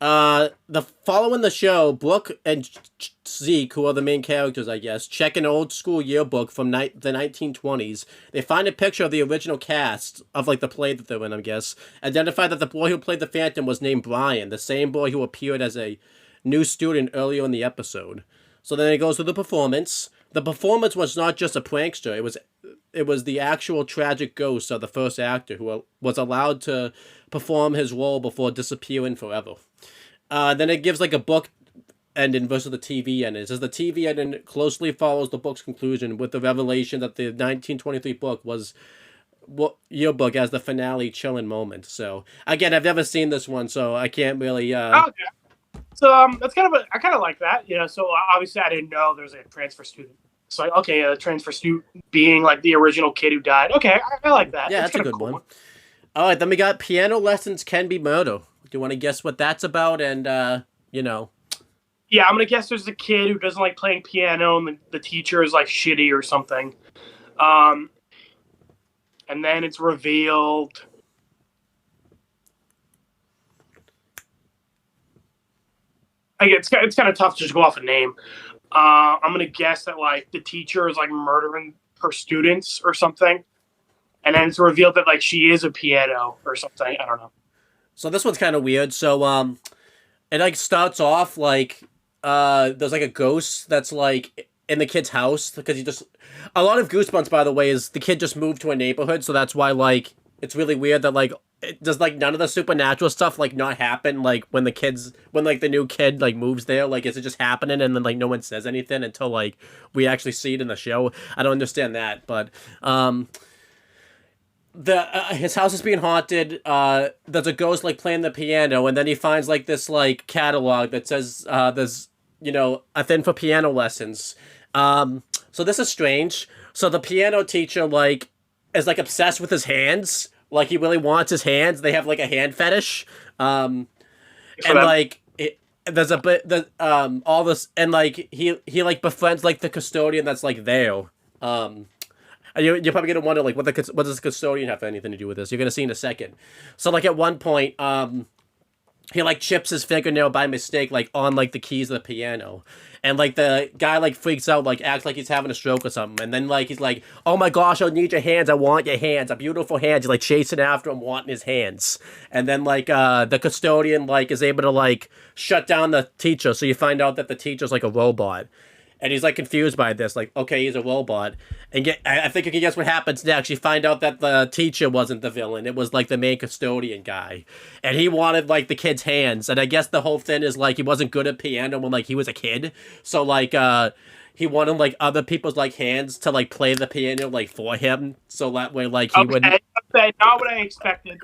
Following the show, Brooke and Zeke, who are the main characters, I guess, check an old school yearbook from the 1920s. They find a picture of the original cast of, like, the play that they're in, I guess. Identify that the boy who played the Phantom was named Brian, the same boy who appeared as a new student earlier in the episode. So then it goes to the performance. The performance was not just a prankster. It was the actual tragic ghost of the first actor who was allowed to perform his role before disappearing forever. Then it gives like a book ending versus the TV ending. It says the TV ending closely follows the book's conclusion with the revelation that the 1923 book was yearbook as the finale chilling moment. So again, I've never seen this one, so I can't really. Okay. So that's I kind of like that, So obviously I didn't know there's a transfer student. It's like, okay, a transfer student being like the original kid who died. Okay, I like that. Yeah, that's a good one. All right, then we got piano lessons can be murder. Do you want to guess what that's about? And, Yeah, I'm going to guess there's a kid who doesn't like playing piano and the teacher is, like, shitty or something. And then it's revealed. It's kind of tough to just go off a name. I'm going to guess that, like, the teacher is, like, murdering her students or something. And then it's revealed that, like, she is a piano or something. I don't know. So this one's kind of weird. So, it, like, starts off, like, there's, like, a ghost that's, like, in the kid's house. Because a lot of Goosebumps, by the way, is the kid just moved to a neighborhood. So that's why, like, it's really weird that, like, does, like, none of the supernatural stuff, like, not happen, like, when the new kid, like, moves there? Like, is it just happening and then, like, no one says anything until, like, we actually see it in the show? I don't understand that, but, his house is being haunted. There's a ghost like playing the piano, and then he finds like this like catalog that says there's a thing for piano lessons. So this is strange. So the piano teacher like is like obsessed with his hands. Like he really wants his hands. They have like a hand fetish. And like there's a bit all this and like he like befriends like the custodian that's like there. You're probably going to wonder, like, what does the custodian have anything to do with this? You're going to see in a second. So, like, at one point, he, like, chips his fingernail by mistake, like, on, like, the keys of the piano. And, like, the guy, like, freaks out, like, acts like he's having a stroke or something. And then, like, he's like, oh, my gosh, I need your hands. I want your hands. A beautiful hands. He's, like, chasing after him, wanting his hands. And then, like, the custodian, like, is able to, like, shut down the teacher. So you find out that the teacher's, like, a robot. And he's, like, confused by this. Like, okay, he's a robot. And I think you can guess what happens next. You find out that the teacher wasn't the villain. It was, like, the main custodian guy. And he wanted, like, the kid's hands. And I guess the whole thing is, like, he wasn't good at piano when, like, he was a kid. So, like, he wanted, like, other people's, like, hands to, like, play the piano, like, for him. So that way, like, he wouldn't... Not what I expected.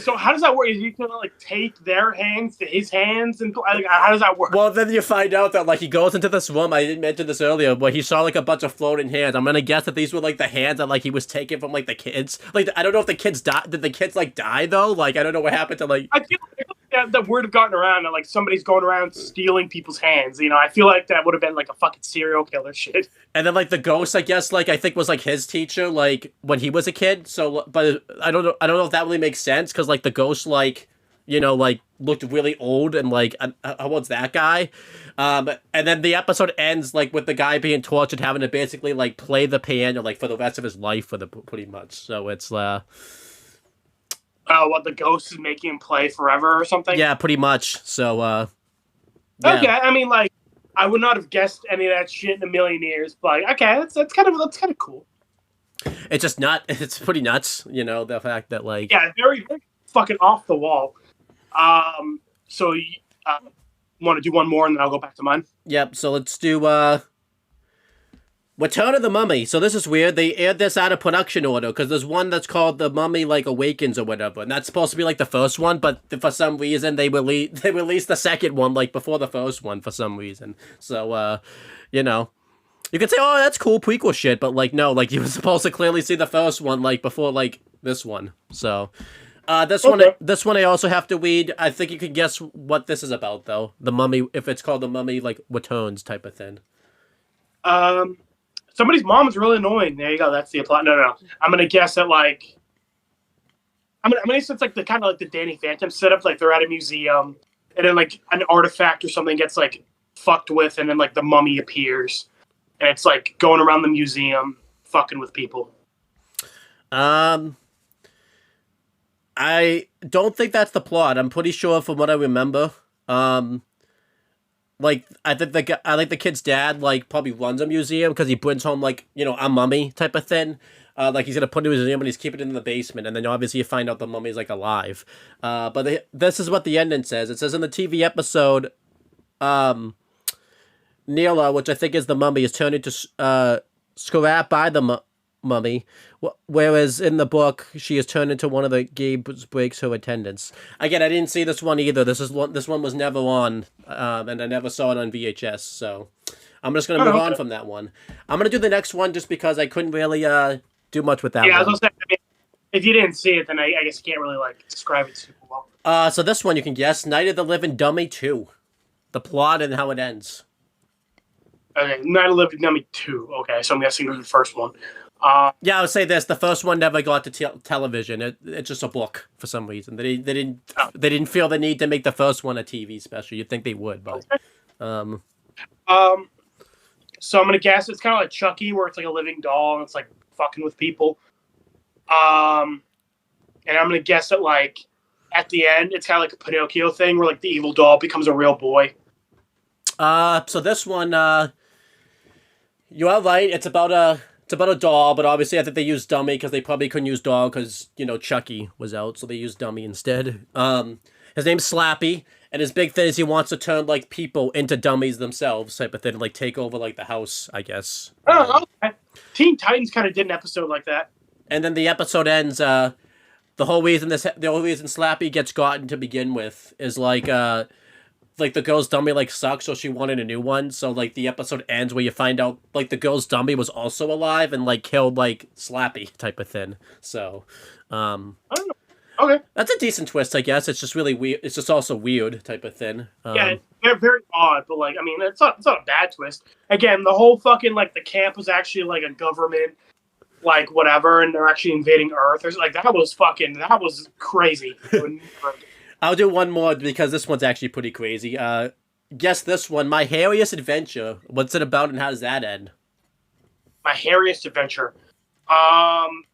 So how does that work? Is he gonna like take their hands to his hands and like, how does that work? Well, then you find out that like he goes into this room. I didn't mention this earlier, but he saw like a bunch of floating hands. I'm gonna guess that these were like the hands that like he was taking from like the kids. Like I don't know if the kids died. Did the kids like die though? Like I don't know what happened to like. I feel like that word have gotten around that like somebody's going around stealing people's hands. You know, I feel like that would have been like a fucking serial killer shit. And then like the ghost, I guess, like I think was like his teacher, like when he was a kid. So, but I don't know if that really makes sense because like the ghost, like you know, like looked really old and like how old's that guy? And then the episode ends like with the guy being tortured, having to basically like play the piano like for the rest of his life, for the pretty much. So it's what the ghost is making him play forever or something? Yeah, pretty much. So yeah. Okay, I mean like. I would not have guessed any of that shit in a million years, but like, okay, that's kind of cool. It's just it's pretty nuts, you know, the fact that like yeah, very, very fucking off the wall. So you want to do one more and then I'll go back to mine? Yep, so let's do Return of the Mummy. So this is weird. They aired this out of production order because there's one that's called The Mummy like Awakens or whatever, and that's supposed to be like the first one, but for some reason they released the second one like before the first one for some reason. So you know, you could say, oh, that's cool prequel shit, but like no, like you were supposed to clearly see the first one like before like this one. So this one I also have to read. I think you can guess what this is about though. The Mummy, if it's called The Mummy like Returns type of thing. Somebody's mom is really annoying. There you go. That's the plot. No. I'm gonna guess that like I'm gonna guess it's like the kind of like the Danny Phantom setup. Like they're at a museum, and then like an artifact or something gets like fucked with, and then like the mummy appears, and it's like going around the museum fucking with people. I don't think that's the plot. I'm pretty sure from what I remember. Like I think the kid's dad like probably runs a museum because he brings home like, you know, a mummy type of thing. Like he's gonna put it in a museum and he's keeping it in the basement, and then obviously you find out the mummy's like alive. But this is what the ending says. It says in the TV episode, Neela, which I think is the mummy, is turned into scrap by the mummy, whereas in the book she is turned into one of the games breaks her attendance. Again, I didn't see this one either. This one was never on, and I never saw it on VHS. So I'm just gonna move on from that one. I'm gonna do the next one just because I couldn't really do much with that. Yeah, one. I was gonna say, if you didn't see it, then I guess you can't really like describe it super well. So this one you can guess: Night of the Living Dummy 2, the plot and how it ends. Okay, Night of the Living Dummy 2. Okay, so I'm guessing it was the first one. Yeah, I would say this. The first one never got to television. It's just a book for some reason. They didn't feel the need to make the first one a TV special. You'd think they would, but so I'm gonna guess it's kind of like Chucky, where it's like a living doll and it's like fucking with people. And I'm gonna guess that like at the end it's kind of like a Pinocchio thing, where like the evil doll becomes a real boy. So this one, you are right. It's about a doll, but obviously I think they used dummy because they probably couldn't use doll because, you know, Chucky was out, so they used dummy instead. His name's Slappy, and his big thing is he wants to turn, like, people into dummies themselves type of thing, like, take over, like, the house, I guess. Oh, okay. Teen Titans kind of did an episode like that. And then the episode ends, the whole reason Slappy gets gotten to begin with is, like the girl's dummy like sucks, so she wanted a new one. So like the episode ends where you find out like the girl's dummy was also alive and like killed like Slappy type of thing. So, I don't know. Okay, that's a decent twist, I guess. It's just really weird. It's just also weird type of thing. Yeah, they're very odd, but like I mean, it's not a bad twist. Again, the whole fucking like the camp was actually like a government, like whatever, and they're actually invading Earth. There's like that was crazy. I'll do one more because this one's actually pretty crazy. Guess this one. My Hairiest Adventure. What's it about and how does that end? My Hairiest Adventure. I'm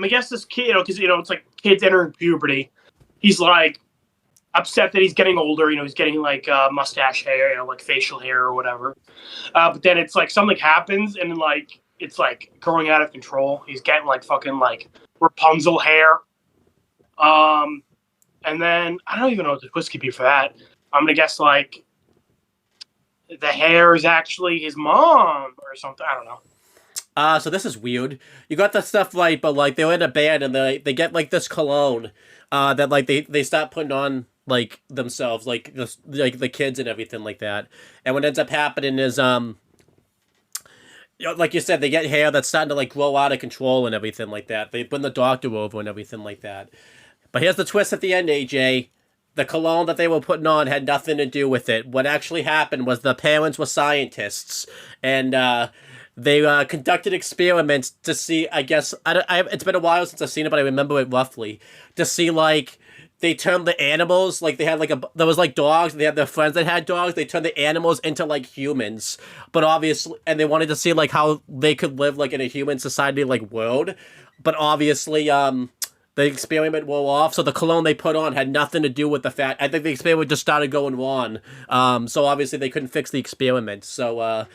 gonna guess this kid, because it's like kids entering puberty. He's like upset that he's getting older. He's getting like mustache hair, like facial hair or whatever. But then it's like something happens and then like it's like growing out of control. He's getting like fucking like Rapunzel hair. And then I don't even know what the twist could be for that. I'm gonna guess like the hair is actually his mom or something. I don't know. So this is weird. You got the stuff right, but like they're in a band and they get like this cologne, that like they start putting on like themselves, like the kids and everything like that. And what ends up happening is you know, like you said, they get hair that's starting to like grow out of control and everything like that. They bring the doctor over and everything like that. But here's the twist at the end, AJ. The cologne that they were putting on had nothing to do with it. What actually happened was the parents were scientists, and they conducted experiments to see. I guess it's been a while since I've seen it, but I remember it roughly. To see like they turned the animals, like they had like there was like dogs. They had their friends that had dogs. They turned the animals into like humans, but obviously, and they wanted to see like how they could live like in a human society like world, but obviously the experiment wore off, so the cologne they put on had nothing to do with the fact. I think the experiment just started going on. So obviously they couldn't fix the experiment. So,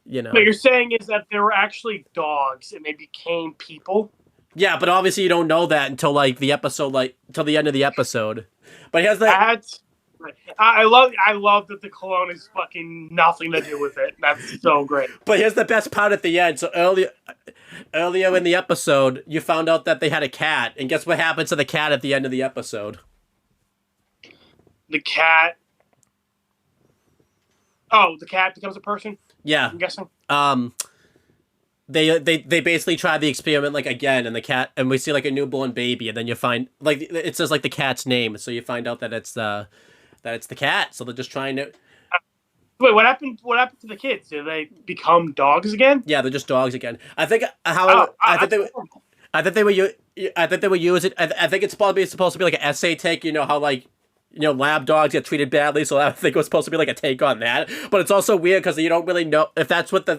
you know. What you're saying is that they were actually dogs and they became people? Yeah, but obviously you don't know that until like the episode, like until the end of the episode. But here's the. That's right. I love that the cologne is fucking nothing to do with it. That's so great. But here's the best part at the end. So earlier in the episode, you found out that they had a cat, and guess what happens to the cat at the end of the episode? The cat. Oh, the cat becomes a person? Yeah. I'm guessing. They basically try the experiment like again, and the cat, and we see like a newborn baby, and then you find like it says like the cat's name, so you find out that it's the cat. So they're just trying to. Wait, what happened? What happened to the kids? Did they become dogs again? Yeah, they're just dogs again. I think I think they were using. I think it's probably supposed to be like an essay take. You know how like. You know, lab dogs get treated badly, so I think it was supposed to be like a take on that. But it's also weird because you don't really know if that's what the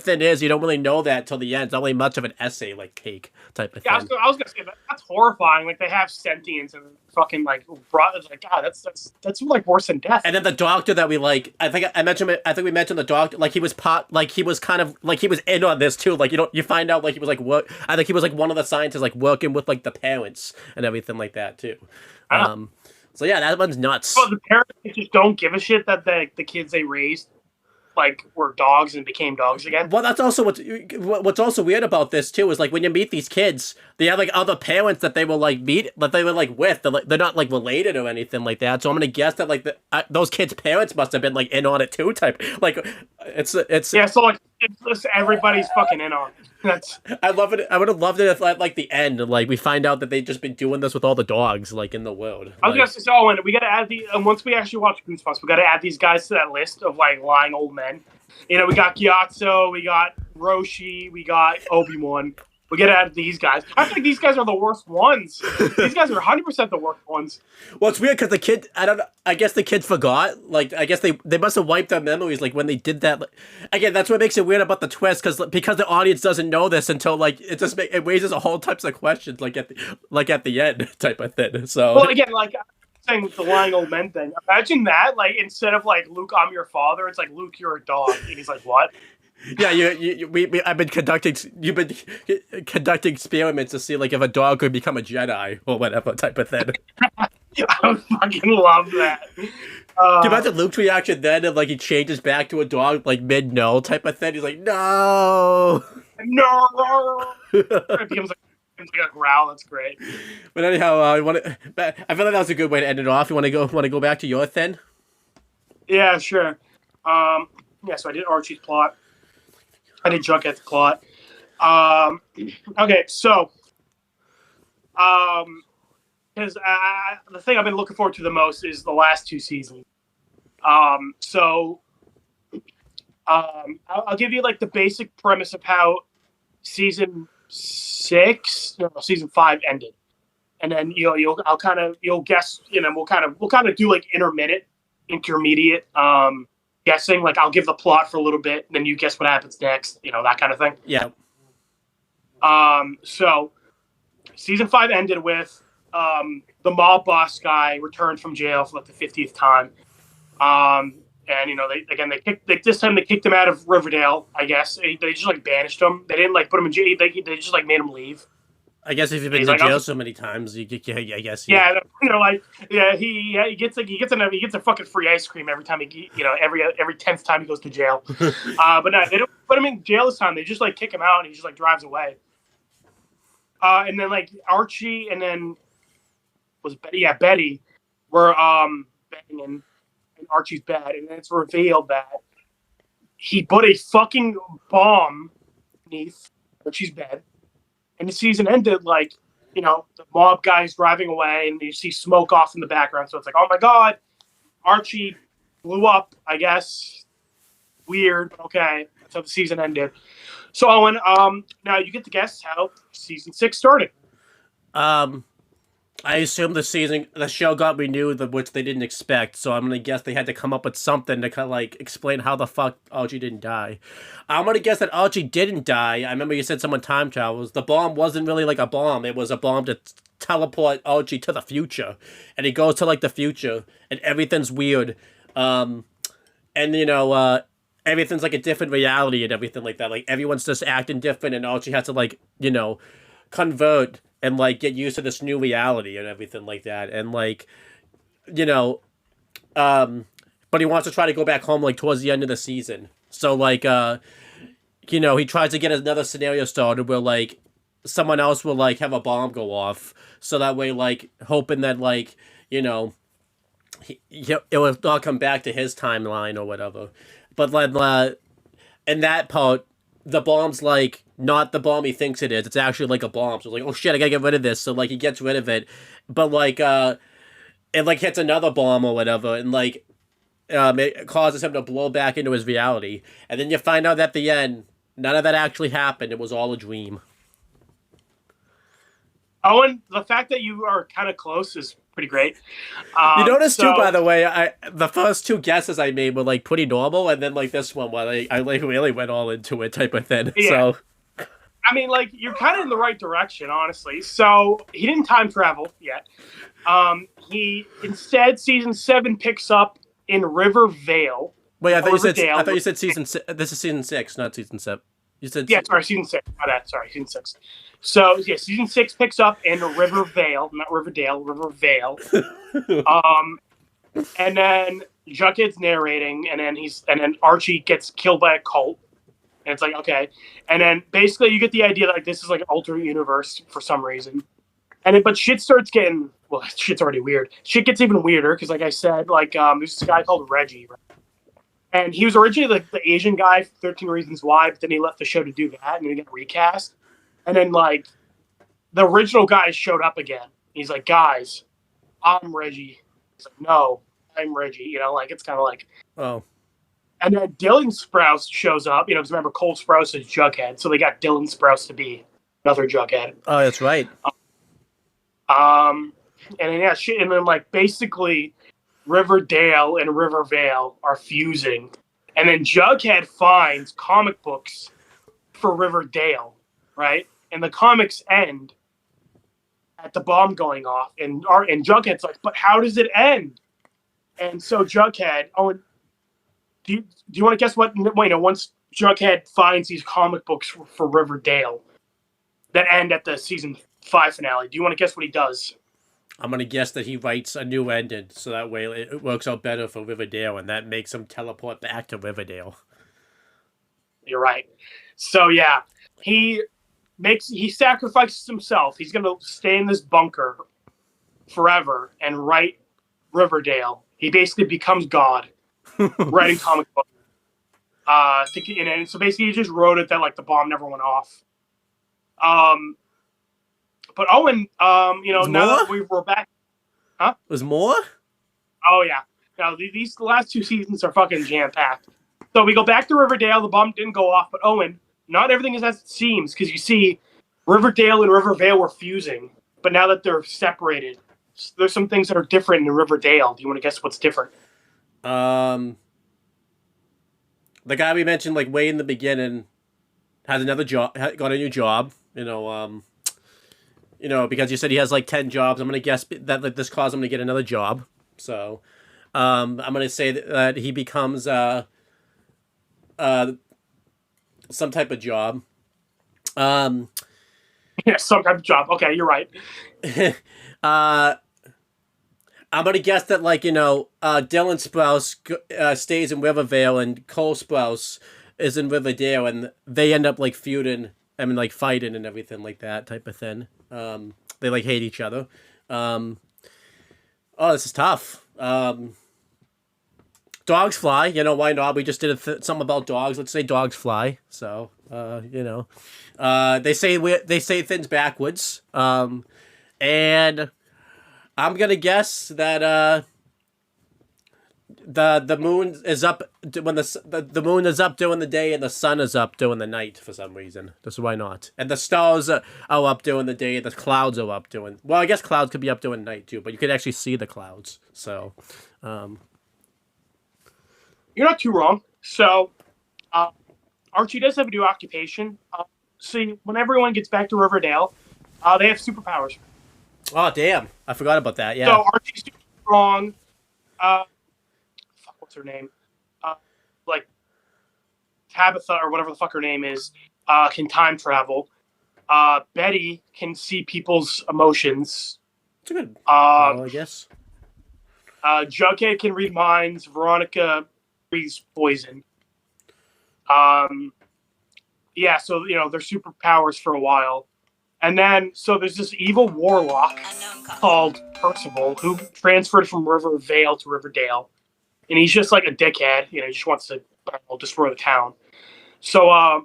thing is. You don't really know that till the end. It's not really much of an essay like take type of thing. Yeah, I was gonna say that's horrifying. Like they have sentience and fucking like God, that's like worse than death. And then the doctor that we like, I think we mentioned the doctor. Like he was he was kind of like he was in on this too. Like you find out like he was like work. I think he was like one of the scientists like working with like the parents and everything like that too. So yeah, that one's nuts. Well, the parents just don't give a shit that the kids they raised like were dogs and became dogs again. Well, that's also what's also weird about this too is like when you meet these kids, they have like other parents that they will like meet that they were like with. They're not like related or anything like that. So I'm gonna guess that like those kids' parents must have been like in on it too. Type like it's yeah. So like everybody's fucking in on it. That's I love it. I would have loved it if at like the end, like we find out that they've just been doing this with all the dogs like in the world. I was gonna say, Owen, we gotta add once we actually watch Goosebumps, we gotta add these guys to that list of like lying old men. You know, we got Gyatso, we got Roshi, we got Obi-Wan. We gotta add these guys. I think these guys are the worst ones. These guys are 100% the worst ones. Well, it's weird because the kid, I don't know, I guess the kids forgot. Like, I guess they must have wiped their memories, like, when they did that. Like, again, that's what makes it weird about the twist, because the audience doesn't know this until, like, it raises a whole types of questions, like, at the end type of thing, so. Well, again, like, I'm saying with the lying old men thing, imagine that, like, instead of, like, Luke, I'm your father, it's like, Luke, you're a dog. And he's like, what? Yeah, I've been conducting experiments to see like if a dog could become a Jedi or whatever type of thing. I fucking love that. Can you imagine Luke's reaction then, and like he changes back to a dog like mid no type of thing? He's like, no. It becomes like a growl. That's great. But anyhow, I feel like that was a good way to end it off. You want to go back to your thing? Yeah, sure. Yeah, so I did Archie's plot. I did Jughead's plot. Okay, so because the thing I've been looking forward to the most is the last two seasons. I'll give you like the basic premise of how season 5 ended, and then you'll guess. You know, we'll kind of do like intermediate guessing. Like I'll give the plot for a little bit, and then you guess what happens next. You know, that kind of thing. Yeah. So season 5 ended with the mob boss guy returned from jail for like the 50th time. And you know, this time they kicked him out of Riverdale. I guess they just like banished him. They didn't like put him in jail. They just like made him leave. I guess if you've been He's to like, jail so many times, I guess. yeah, like, yeah, he gets a fucking free ice cream every time every 10th time he goes to jail. But no, they don't put him in jail this time. They just like kick him out and he just like drives away. And then like Archie and then Betty were banging in Archie's bed, and then it's revealed that he put a fucking bomb beneath Archie's bed, and the season ended like, the mob guy's driving away, and you see smoke off in the background. So it's like, oh my god, Archie blew up. I guess weird. Okay, that's how the season ended. So Owen, now you get to guess how season 6 started. I assume the show got renewed, which they didn't expect. So I'm gonna guess they had to come up with something to kind of like explain how the fuck Archie didn't die. I'm gonna guess that Archie didn't die. I remember you said someone time travels. The bomb wasn't really like a bomb. It was a bomb to teleport Archie to the future, and he goes to like the future, and everything's weird. And everything's like a different reality and everything like that. Like everyone's just acting different, and Archie has to like convert and like get used to this new reality and everything like that. And like, but he wants to try to go back home like towards the end of the season. So like, he tries to get another scenario started where like someone else will like have a bomb go off, so that way like hoping that like it will all come back to his timeline or whatever. But like in that part, the bomb's like not the bomb he thinks it is. It's actually like a bomb. So it's like, oh shit, I gotta get rid of this. So like he gets rid of it, but like it like hits another bomb or whatever, and like it causes him to blow back into his reality. And then you find out at the end, none of that actually happened. It was all a dream. Owen, the fact that you are kind of close is pretty great. You notice too, by the way, the first two guesses I made were like pretty normal, and then like this one, I like really went all into it type of thing. Yeah. So, I mean, like you're kind of in the right direction, honestly. So he didn't time travel yet. He instead season 7 picks up in Rivervale. Wait, I thought you said season 6. This is season 6, not season 7. You said sorry, season 6. Sorry, season 6. So yeah, season 6 picks up in Rivervale, not Riverdale, Rivervale. And then Jughead's narrating, and then Archie gets killed by a cult, and it's like, okay, and then basically you get the idea that like this is like an alternate universe for some reason, but shit starts getting shit's already weird. Shit gets even weirder because like I said, like there's this guy called Reggie, right? And he was originally like the Asian guy for 13 Reasons Why, but then he left the show to do that, and then he got recast. And then, like, the original guy showed up again. He's like, guys, I'm Reggie. He's like, no, I'm Reggie. Like, it's kind of like... Oh. And then Dylan Sprouse shows up, because remember, Cole Sprouse is Jughead, so they got Dylan Sprouse to be another Jughead. Oh, that's right. And then, like, basically, Riverdale and Rivervale are fusing. And then Jughead finds comic books for Riverdale. Right, and the comics end at the bomb going off, and Jughead's like, "But how does it end?" And so Jughead, do you want to guess what? Once Jughead finds these comic books for Riverdale that end at the season 5 finale, do you want to guess what he does? I'm gonna guess that he writes a new ending, so that way it works out better for Riverdale, and that makes him teleport back to Riverdale. You're right. So yeah, he sacrifices himself. He's going to stay in this bunker forever and write Riverdale. He basically becomes God, writing comic books. And so basically he just wrote it that like the bomb never went off. But Owen, now that we're back, huh? There's more? Oh yeah. Now these last 2 seasons are fucking jam packed. So we go back to Riverdale. The bomb didn't go off, but Owen. Not everything is as it seems, because you see Riverdale and Rivervale were fusing, but now that they're separated, there's some things that are different in Riverdale. Do you want to guess what's different? The guy we mentioned like way in the beginning has another job, got a new job, because you said he has like 10 jobs. I'm going to guess that like, this caused him to get another job. So I'm going to say that he becomes some type of job. Yeah, some type of job. Okay, you're right. I'm gonna guess that Dylan Sprouse stays in Rivervale and Cole Sprouse is in Riverdale, and they end up like feuding. I mean, like fighting and everything like that type of thing. They like hate each other. Oh, this is tough. Dogs fly. You know why not? We just did something about dogs. Let's say dogs fly. So they say things backwards. And I'm gonna guess that the moon is up when the moon is up during the day and the sun is up during the night for some reason. Just why not? And the stars are up during the day and the clouds are up during. Well, I guess clouds could be up during night too, but you could actually see the clouds. So, You're not too wrong. So, Archie does have a new occupation. See, when everyone gets back to Riverdale, they have superpowers. oh damn, I forgot about that. Yeah. So Archie's super strong. What's her name? Like Tabitha or whatever the fuck her name is, can time travel. Betty can see people's emotions. It's a good power, I guess. Jughead can read minds. Veronica breathes poison. Yeah, so they're superpowers for a while. And then, so there's this evil warlock called Percival who transferred from Rivervale to Riverdale. And he's just like a dickhead. He just wants to destroy the town. So,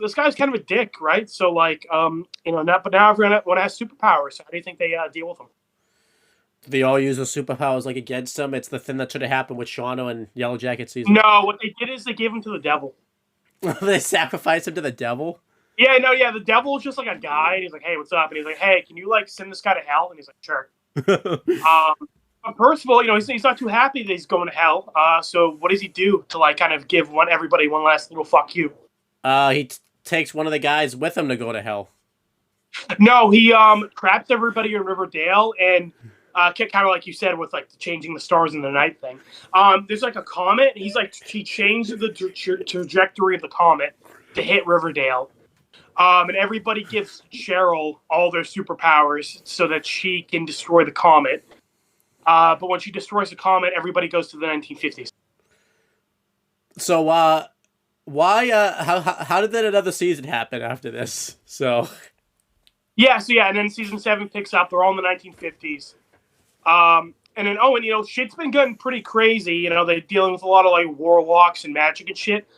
this guy's kind of a dick, right? So, but now everyone has superpowers. So how do you think they deal with them? They all use their superpowers like against them. It's the thing that should have happened with Shauna and Yellow Jacket season. No, what they did is they gave him to the devil. They sacrificed him to the devil? Yeah, the devil is just like a guy, and he's like, hey, what's up? And he's like, hey, can you, send this guy to hell? And he's like, sure. But Percival, he's not too happy that he's going to hell. So what does he do to, kind of give everybody one last little fuck you? He takes one of the guys with him to go to hell. No, he traps everybody in Riverdale, and kind of like you said with, changing the stars in the night thing. There's, a comet. He changed the trajectory of the comet to hit Riverdale. And everybody gives Cheryl all their superpowers so that she can destroy the comet. But when she destroys the comet, everybody goes to the 1950s. So, why? How did that another season happen after this? So, yeah, and then season 7 picks up. They're all in the 1950s. And then Owen, shit's been getting pretty crazy. They're dealing with a lot of warlocks and magic and shit.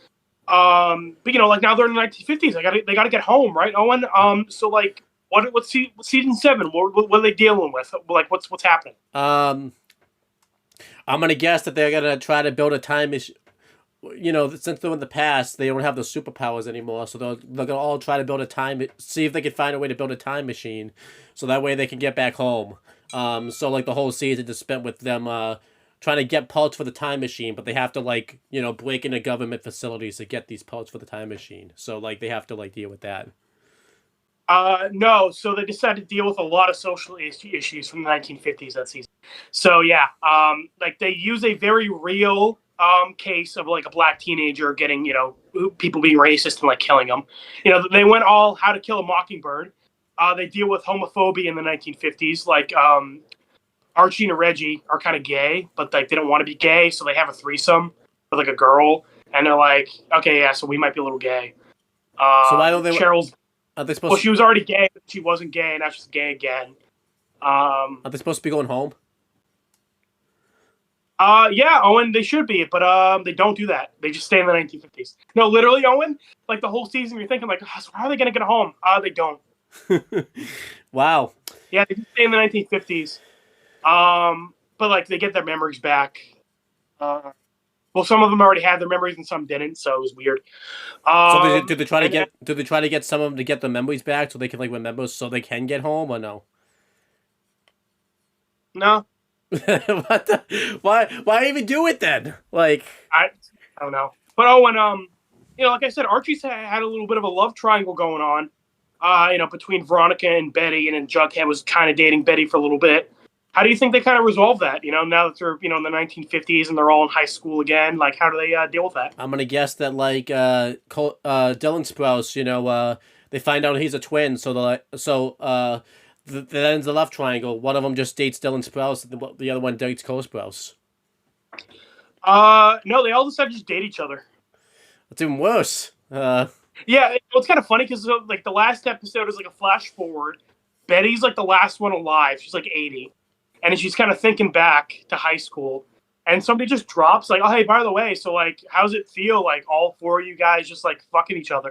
But now they're in the 1950s. They gotta get home, right, Owen? So what's season 7? What are they dealing with? What's happening? I'm gonna guess that they're gonna try to build a time machine. Since they're in the past, they don't have the superpowers anymore, so they're gonna all try to build a see if they can find a way to build a time machine, so that way they can get back home. So the whole season is spent with them trying to get parts for the time machine, but they have to break into government facilities to get these parts for the time machine. So they have to deal with that. No, so they decided to deal with a lot of social issues from the 1950s that season. So yeah, they use a very real case of a black teenager getting people being racist and killing them. They went all How to Kill a Mockingbird. They deal with homophobia in the 1950s. Archie and Reggie are kind of gay, but they don't want to be gay, so they have a threesome with a girl, and they're like, okay, yeah, so we might be a little gay. So why don't they? Cheryl's. Are they supposed? Well, she was already gay, but she wasn't gay, and now she's gay again. Are they supposed to be going home? Yeah, Owen, they should be, but they don't do that. They just stay in the 1950s. No, literally, Owen, the whole season, you're thinking so how are they gonna get home? They don't. Wow. Yeah, they just stay in the 1950s. But they get their memories back. Well, some of them already had their memories and some didn't, so it was weird. So did they try to get some of them to get their memories back so they can remember so they can get home, or no? No. What the? Why even do it then? I don't know. But Owen, like I said, Archie's had a little bit of a love triangle going on. Between Veronica and Betty, and then Jughead was kind of dating Betty for a little bit. How do you think they kind of resolve that? Now that they're in the 1950s and they're all in high school again, how do they deal with that? I'm gonna guess that Dylan Sprouse, they find out he's a twin. So that ends the left triangle. One of them just dates Dylan Sprouse. The other one dates Cole Sprouse. No, they all decide to just date each other. It's even worse. Yeah, it's kind of funny because like the last episode is like a flash forward. Betty's like the last one alive. She's like 80, and she's kind of thinking back to high school. And somebody just drops like, "Oh, hey, by the way, so like, how's it feel like all four of you guys just like fucking each other?"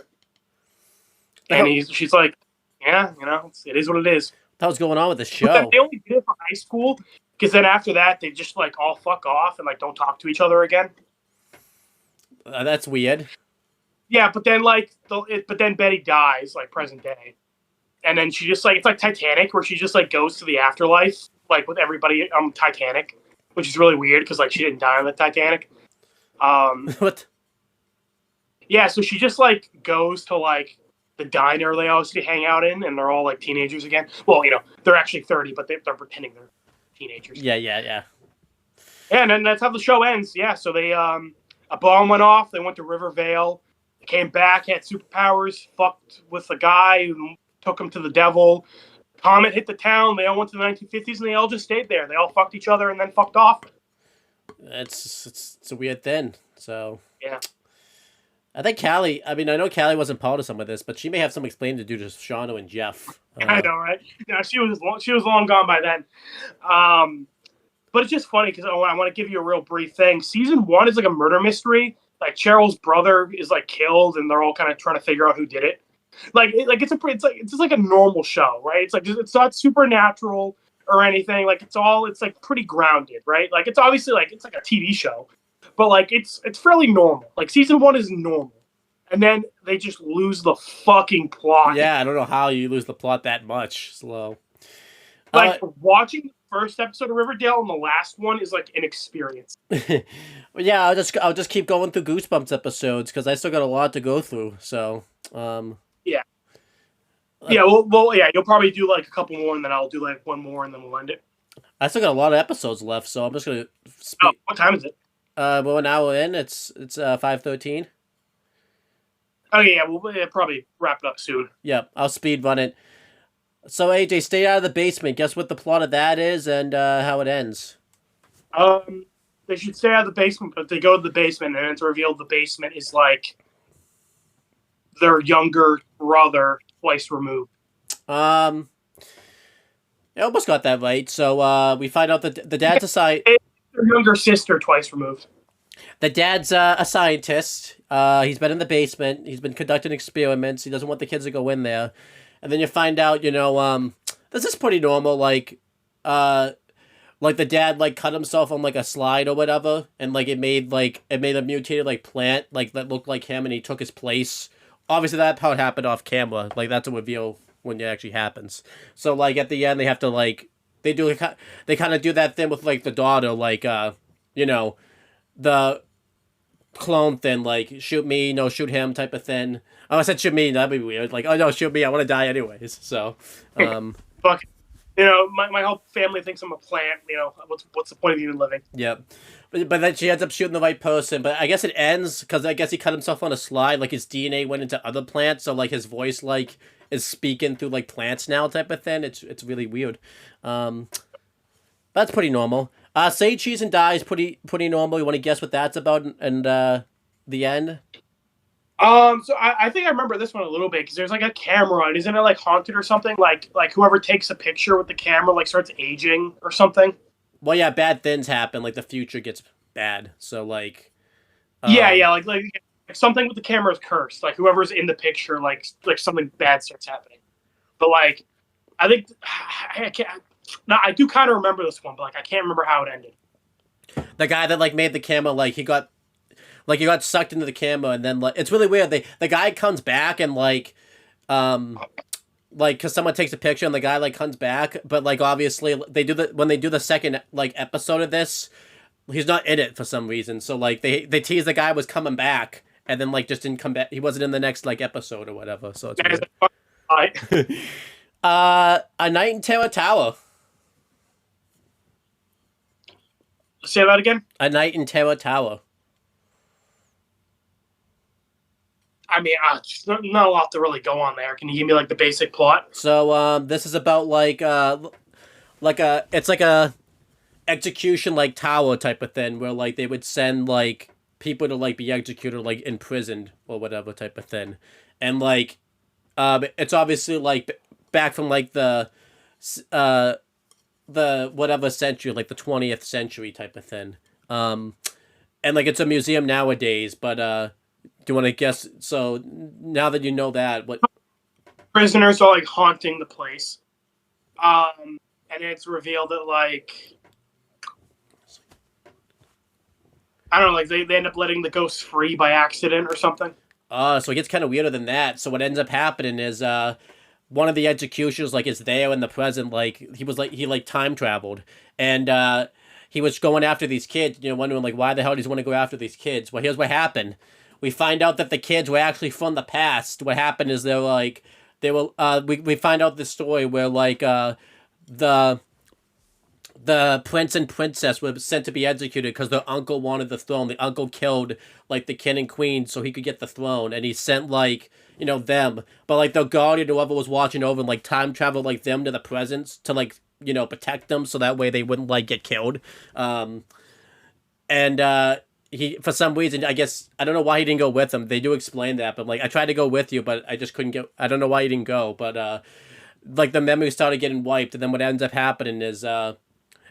And she's like, "Yeah, it is what it is." What was going on with the show? But they only did it for high school because then after that they just like all fuck off and like don't talk to each other again. That's weird. Yeah, but then then Betty dies like present day, and then she just like it's like Titanic where she just like goes to the afterlife like with everybody on Titanic, which is really weird because like she didn't die on the Titanic. What? Yeah, so she just like goes to like the diner they always hang out in, and they're all like teenagers again. Well, they're actually 30, but they're pretending they're teenagers. Yeah. Yeah, and then that's how the show ends. Yeah, so they a bomb went off. They went to Rivervale. They came back, had superpowers, fucked with a guy who took him to the devil. Comet hit the town. They all went to the 1950s, and they all just stayed there. They all fucked each other and then fucked off. It's a weird thing. So yeah, I think Callie. I mean, I know Callie wasn't part of some of this, but she may have some explaining to do to Shauna and Jeff. I know, right? Yeah, she was long gone by then. But it's just funny because I want to give you a real brief thing. Season 1 is like a murder mystery. Like Cheryl's brother is like killed, and they're all kind of trying to figure out who did it. It's just like a normal show, right? It's like it's not supernatural or anything. Like it's like pretty grounded, right? Like it's obviously like it's like a TV show, but like it's fairly normal. Like season 1 is normal, and then they just lose the fucking plot. Yeah, I don't know how you lose the plot that much slow. Like watching the first episode of Riverdale and the last one is like an experience. Well, yeah, I'll just keep going through Goosebumps episodes because I still got a lot to go through. So, yeah. Yeah, well, yeah, you'll probably do like a couple more, and then I'll do like one more, and then we'll end it. I still got a lot of episodes left, so I'm just gonna. What time is it? Well, an hour in. It's 5:13. Okay, yeah, we'll probably wrap it up soon. Yep, I'll speed run it. So AJ, stay out of the basement. Guess what the plot of that is and how it ends. They should stay out of the basement, but they go to the basement, and it's revealed the basement is like their younger brother twice removed. I almost got that right. So we find out that the dad's their younger sister twice removed. The dad's a scientist. He's been in the basement. He's been conducting experiments. He doesn't want the kids to go in there. And then you find out, this is pretty normal. Like the dad like cut himself on like a slide or whatever, and like it made a mutated like plant like that looked like him, and he took his place. Obviously, that part happened off camera. Like that's a reveal when it actually happens. So like at the end, they have to like they kind of do that thing with like the daughter, like the clone thing, like shoot me, no shoot him type of thing. Oh, I said shoot me, that'd be weird. Like, oh no, shoot me, I want to die anyways. So, fuck, my whole family thinks I'm a plant. What's the point of even living? Yep. But then she ends up shooting the right person. But I guess it ends because I guess he cut himself on a slide. Like his DNA went into other plants, so like his voice like is speaking through like plants now type of thing. It's really weird. That's pretty normal. Say cheese and dies pretty normal. You want to guess what that's about and the end? So I think I remember this one a little bit because there's like a camera, and isn't it like haunted or something? Like whoever takes a picture with the camera like starts aging or something. Well, yeah, bad things happen. Like the future gets bad. So like, yeah, like something with the camera is cursed. Like whoever's in the picture, like something bad starts happening. But like, I think I can't. No, I do kind of remember this one, but like I can't remember how it ended. The guy that like made the camera, like he got sucked into the camera, and then like it's really weird. The guy comes back and like because someone takes a picture and the guy like comes back, but like obviously when they do the second like episode of this, he's not in it for some reason. So like they tease the guy was coming back, and then like just didn't come back. He wasn't in the next like episode or whatever. So it's weird. A Night in Terror Tower. Say that again. A Night in Terror Tower. I mean, just not a lot to really go on there. Can you give me like the basic plot? So this is about it's like a execution like tower type of thing where like they would send like people to like be executed like imprisoned or whatever type of thing, and like it's obviously like back from like the whatever century, like the 20th century type of thing. And like it's a museum nowadays, but do you want to guess? So now that you know that, what Prisoners are like haunting the place, and it's revealed that like I don't know, like they end up letting the ghosts free by accident or something. so it gets kind of weirder than that. So what ends up happening is one of the executioners like is there in the present, like he like time traveled, and he was going after these kids, wondering like why the hell does he want to go after these kids. Well, here's what happened. We find out that the kids were actually from the past. What happened is we find out this story where like the prince and princess were sent to be executed because their uncle wanted the throne. The uncle killed like the king and queen so he could get the throne, and he sent like them, but like the guardian, whoever was watching over, and like time traveled like them to the present to like protect them so that way they wouldn't like get killed. And he, for some reason, I guess I don't know why he didn't go with them. They do explain that, but like I tried to go with you, but I just couldn't get. I don't know why he didn't go, but like the memories started getting wiped, and then what ends up happening is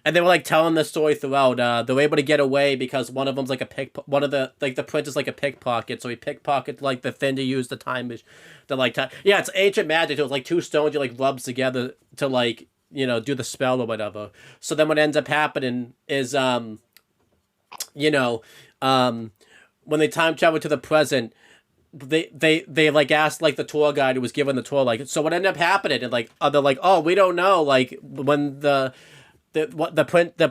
and they were like telling the story throughout. They were able to get away because one of them's like one of the like the prince is like a pickpocket, so he pickpockets like the thing to use the time to like time. Yeah, it's ancient magic. It was like two stones you like rubs together to like do the spell or whatever. So then what ends up happening is when they time travel to the present, they like asked like the tour guide who was given the tour, like, so what ended up happening, and like they're like, oh, we don't know, like when the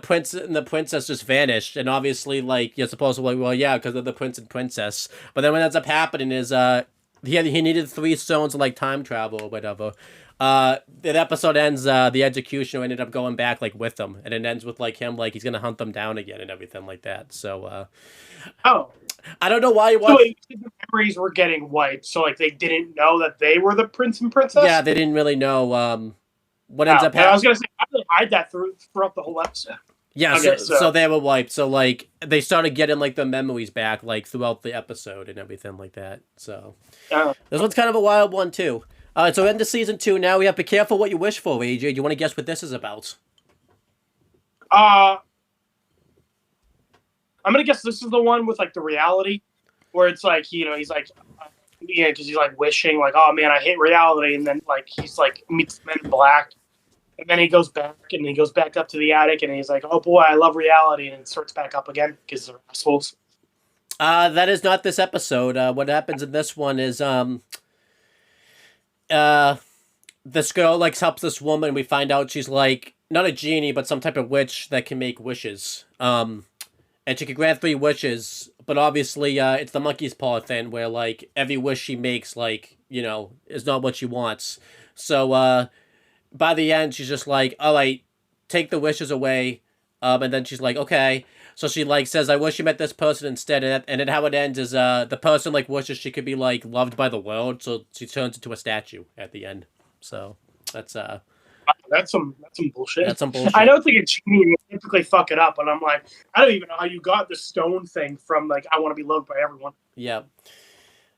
prince and the princess just vanished, and obviously like you're supposed to like, well, yeah, because of the prince and princess. But then what ends up happening is he needed 3 stones to like time travel or whatever. The episode ends, the executioner ended up going back like with them, and it ends with like him like he's gonna hunt them down again and everything like that. So I don't know why he So wait, the memories were getting wiped, so like they didn't know that they were the prince and princess. Yeah, they didn't really know what ends up happening. I was gonna say I really hide that throughout the whole episode. Yeah, okay, so they were wiped. So like they started getting like the memories back like throughout the episode and everything like that. So this one's kind of a wild one too. All right, so into season 2 now. We have Be Careful What You Wish For, AJ. Do you want to guess what this is about? I'm gonna guess this is the one with like the reality, where it's like he's like, because he's like wishing like, oh man, I hate reality, and then like he's like meets Men in Black, and then he goes back up to the attic, and he's like, oh boy, I love reality, and it starts back up again because they're assholes. That is not this episode. What happens in this one is this girl like helps this woman. We find out she's like not a genie, but some type of witch that can make wishes. And she can grant 3 wishes, but obviously it's the monkey's paw thing where like every wish she makes like is not what she wants. So by the end she's just like, all right, take the wishes away. And then she's like, okay. So she like says, I wish you met this person instead, and then how it ends is the person like wishes she could be like loved by the world, so she turns into a statue at the end. So that's some bullshit. That's some bullshit. I know it's like a genie, you typically fuck it up, and I'm like, I don't even know how you got the stone thing from like I want to be loved by everyone. Yeah.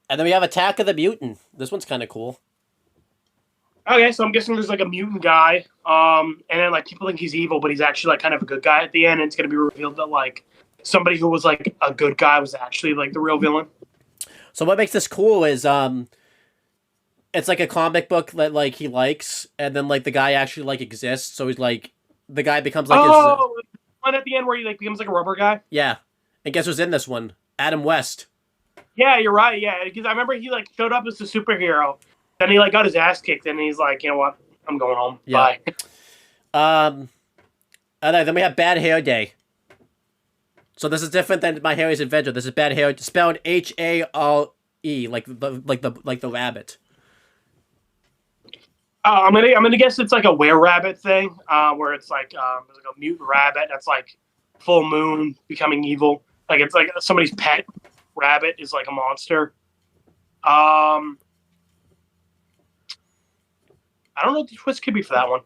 And then we have Attack of the Mutant. This one's kind of cool. Okay, so I'm guessing there's like a mutant guy, and then like people think he's evil, but he's actually like kind of a good guy at the end, and it's gonna be revealed that like somebody who was like a good guy was actually like the real villain. So what makes this cool is it's like a comic book that like he likes, and then like the guy actually like exists, so he's like the guy becomes like his one at the end where he like becomes like a rubber guy. Yeah, and guess who's in this one? Adam West. Yeah, you're right. Yeah, because I remember he like showed up as a superhero. Then he like got his ass kicked, and he's like, you know what? I'm going home. Yeah. Bye. And then we have Bad Hair Day. So this is different than My Harry's Adventure. This is Bad Hair, spelled Hare, like the rabbit. I'm gonna guess it's like a were-rabbit thing, where it's like there's like a mutant rabbit that's like full moon becoming evil. Like it's like somebody's pet rabbit is like a monster. I don't know what the twist could be for that one.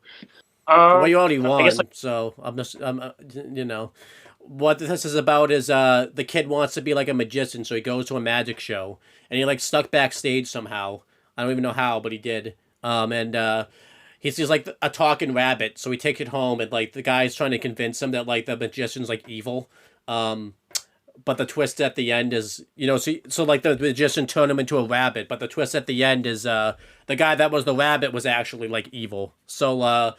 Well, you already I guess won, so I'm just, you know, what this is about is the kid wants to be like a magician, so he goes to a magic show, and he like stuck backstage somehow. I don't even know how, but he did. And he sees like a talking rabbit, so he takes it home, and like the guy's trying to convince him that like the magician's like evil. Um, but the twist at the end is, so like the magician turned him into a rabbit, but the twist at the end is the guy that was the rabbit was actually like evil. So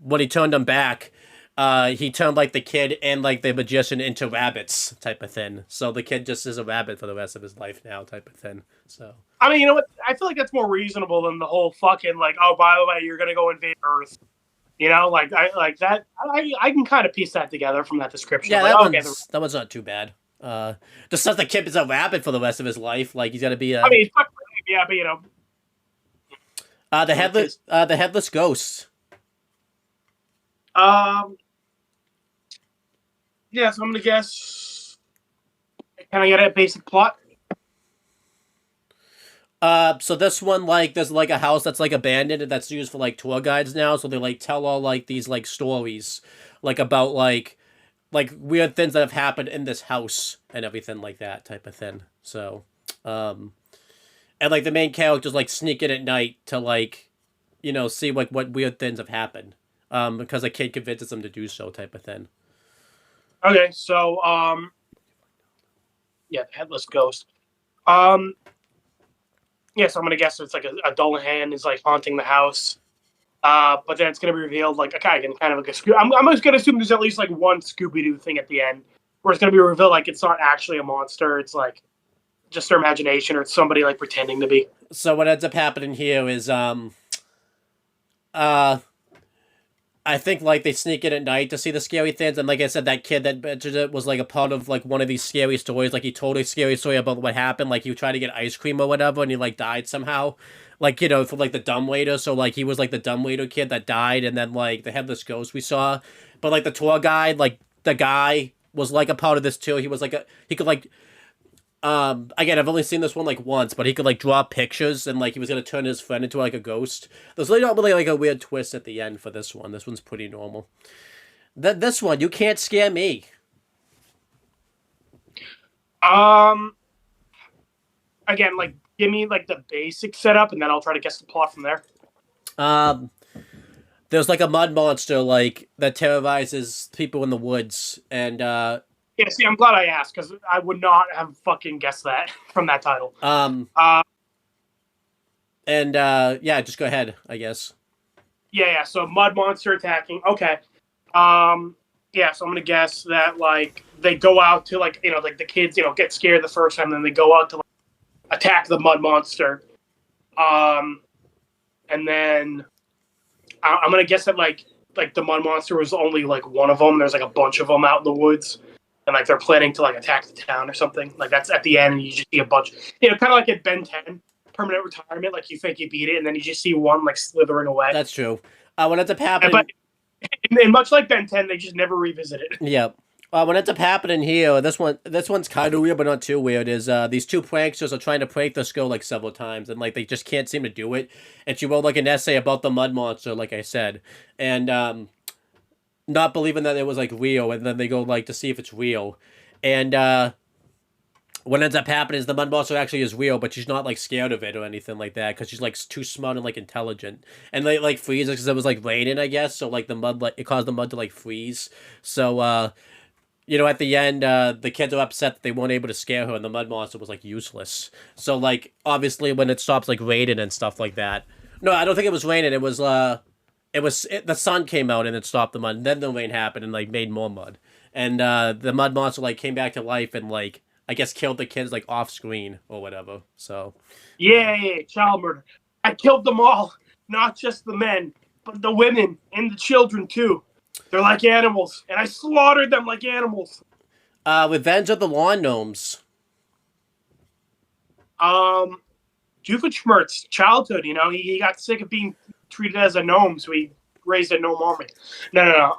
when he turned him back, he turned like the kid and like the magician into rabbits type of thing. So the kid just is a rabbit for the rest of his life now type of thing. So I mean, you know what? I feel like that's more reasonable than the whole fucking like, oh, by the way, you're gonna go invade Earth. You know, like I like that. I can kind of piece that together from that description. yeah, like, that one's not too bad. Just that the kid is a rabbit for the rest of his life. Like he's got to be a. I mean, fuck, yeah, but you know, the headless ghost. Yeah, so I'm gonna guess. Can I get a basic plot? So this one, like, there's like a house that's like abandoned and that's used for like tour guides now. So they like tell all like these like stories, like about like weird things that have happened in this house and everything like that type of thing. So, and like the main characters like sneak in at night to like, see like what weird things have happened. Because a kid convinces them to do so type of thing. Okay, so yeah, headless ghost. Yeah, so I'm gonna guess it's like a dull hand is like haunting the house. But then it's gonna be revealed like okay, again, kind of like I'm just gonna assume there's at least like one Scooby-Doo thing at the end where it's gonna be revealed like it's not actually a monster, it's like just their imagination or it's somebody like pretending to be. So what ends up happening here is I think like they sneak in at night to see the scary things, and like I said, that kid that mentioned it was like a part of like one of these scary stories. Like he told a scary story about what happened. Like he tried to get ice cream or whatever, and he like died somehow. Like for like the dumbwaiter. So like he was like the dumbwaiter kid that died, and then like the headless ghost we saw. But like the tour guide, like the guy was like a part of this too. He was like he could like. Again, I've only seen this one like once, but he could like draw pictures and like he was gonna turn his friend into like a ghost. There's really not really like a weird twist at the end for this one. This one's pretty normal. This one, you can't scare me. Again, like give me like the basic setup, and then I'll try to guess the plot from there. There's like a mud monster like that terrorizes people in the woods, and yeah, see, I'm glad I asked because I would not have fucking guessed that from that title. Yeah, just go ahead, I guess. Yeah. So mud monster attacking. Okay. Yeah. So I'm gonna guess that like they go out to like like the kids get scared the first time, then they go out to like, attack the mud monster. And then I'm gonna guess that like the mud monster was only like one of them. There's like a bunch of them out in the woods. And like they're planning to like attack the town or something. Like that's at the end, and you just see a bunch. Kind of like at Ben 10, permanent retirement. Like you think you beat it, and then you just see one like slithering away. That's true. What ends up happening? And much like Ben 10, they just never revisit it. Yeah. What ends up happening here? This one's kind of weird, but not too weird. Is these two pranksters are trying to prank this girl like several times, and like they just can't seem to do it. And she wrote like an essay about the mud monster, like I said, and not believing that it was like real, and then they go like to see if it's real, and what ends up happening is the mud monster actually is real, but she's not like scared of it or anything like that because she's like too smart and like intelligent, and they like freezes because it was like raining, I guess, so like the mud like it caused the mud to like freeze. So at the end, the kids are upset that they weren't able to scare her, and the mud monster was like useless. So like obviously when it stops like raining and stuff like that. No, I don't think it was raining. It was the sun came out and it stopped the mud, and then the rain happened and like made more mud, and the mud monster like came back to life and like I guess killed the kids like off screen or whatever. So yeah, child murder. I killed them all, not just the men, but the women and the children too. They're like animals, and I slaughtered them like animals. Revenge of the Lawn Gnomes. Doofenshmirtz's childhood, he got sick of being treated as a gnome, so he raised a gnome army. No.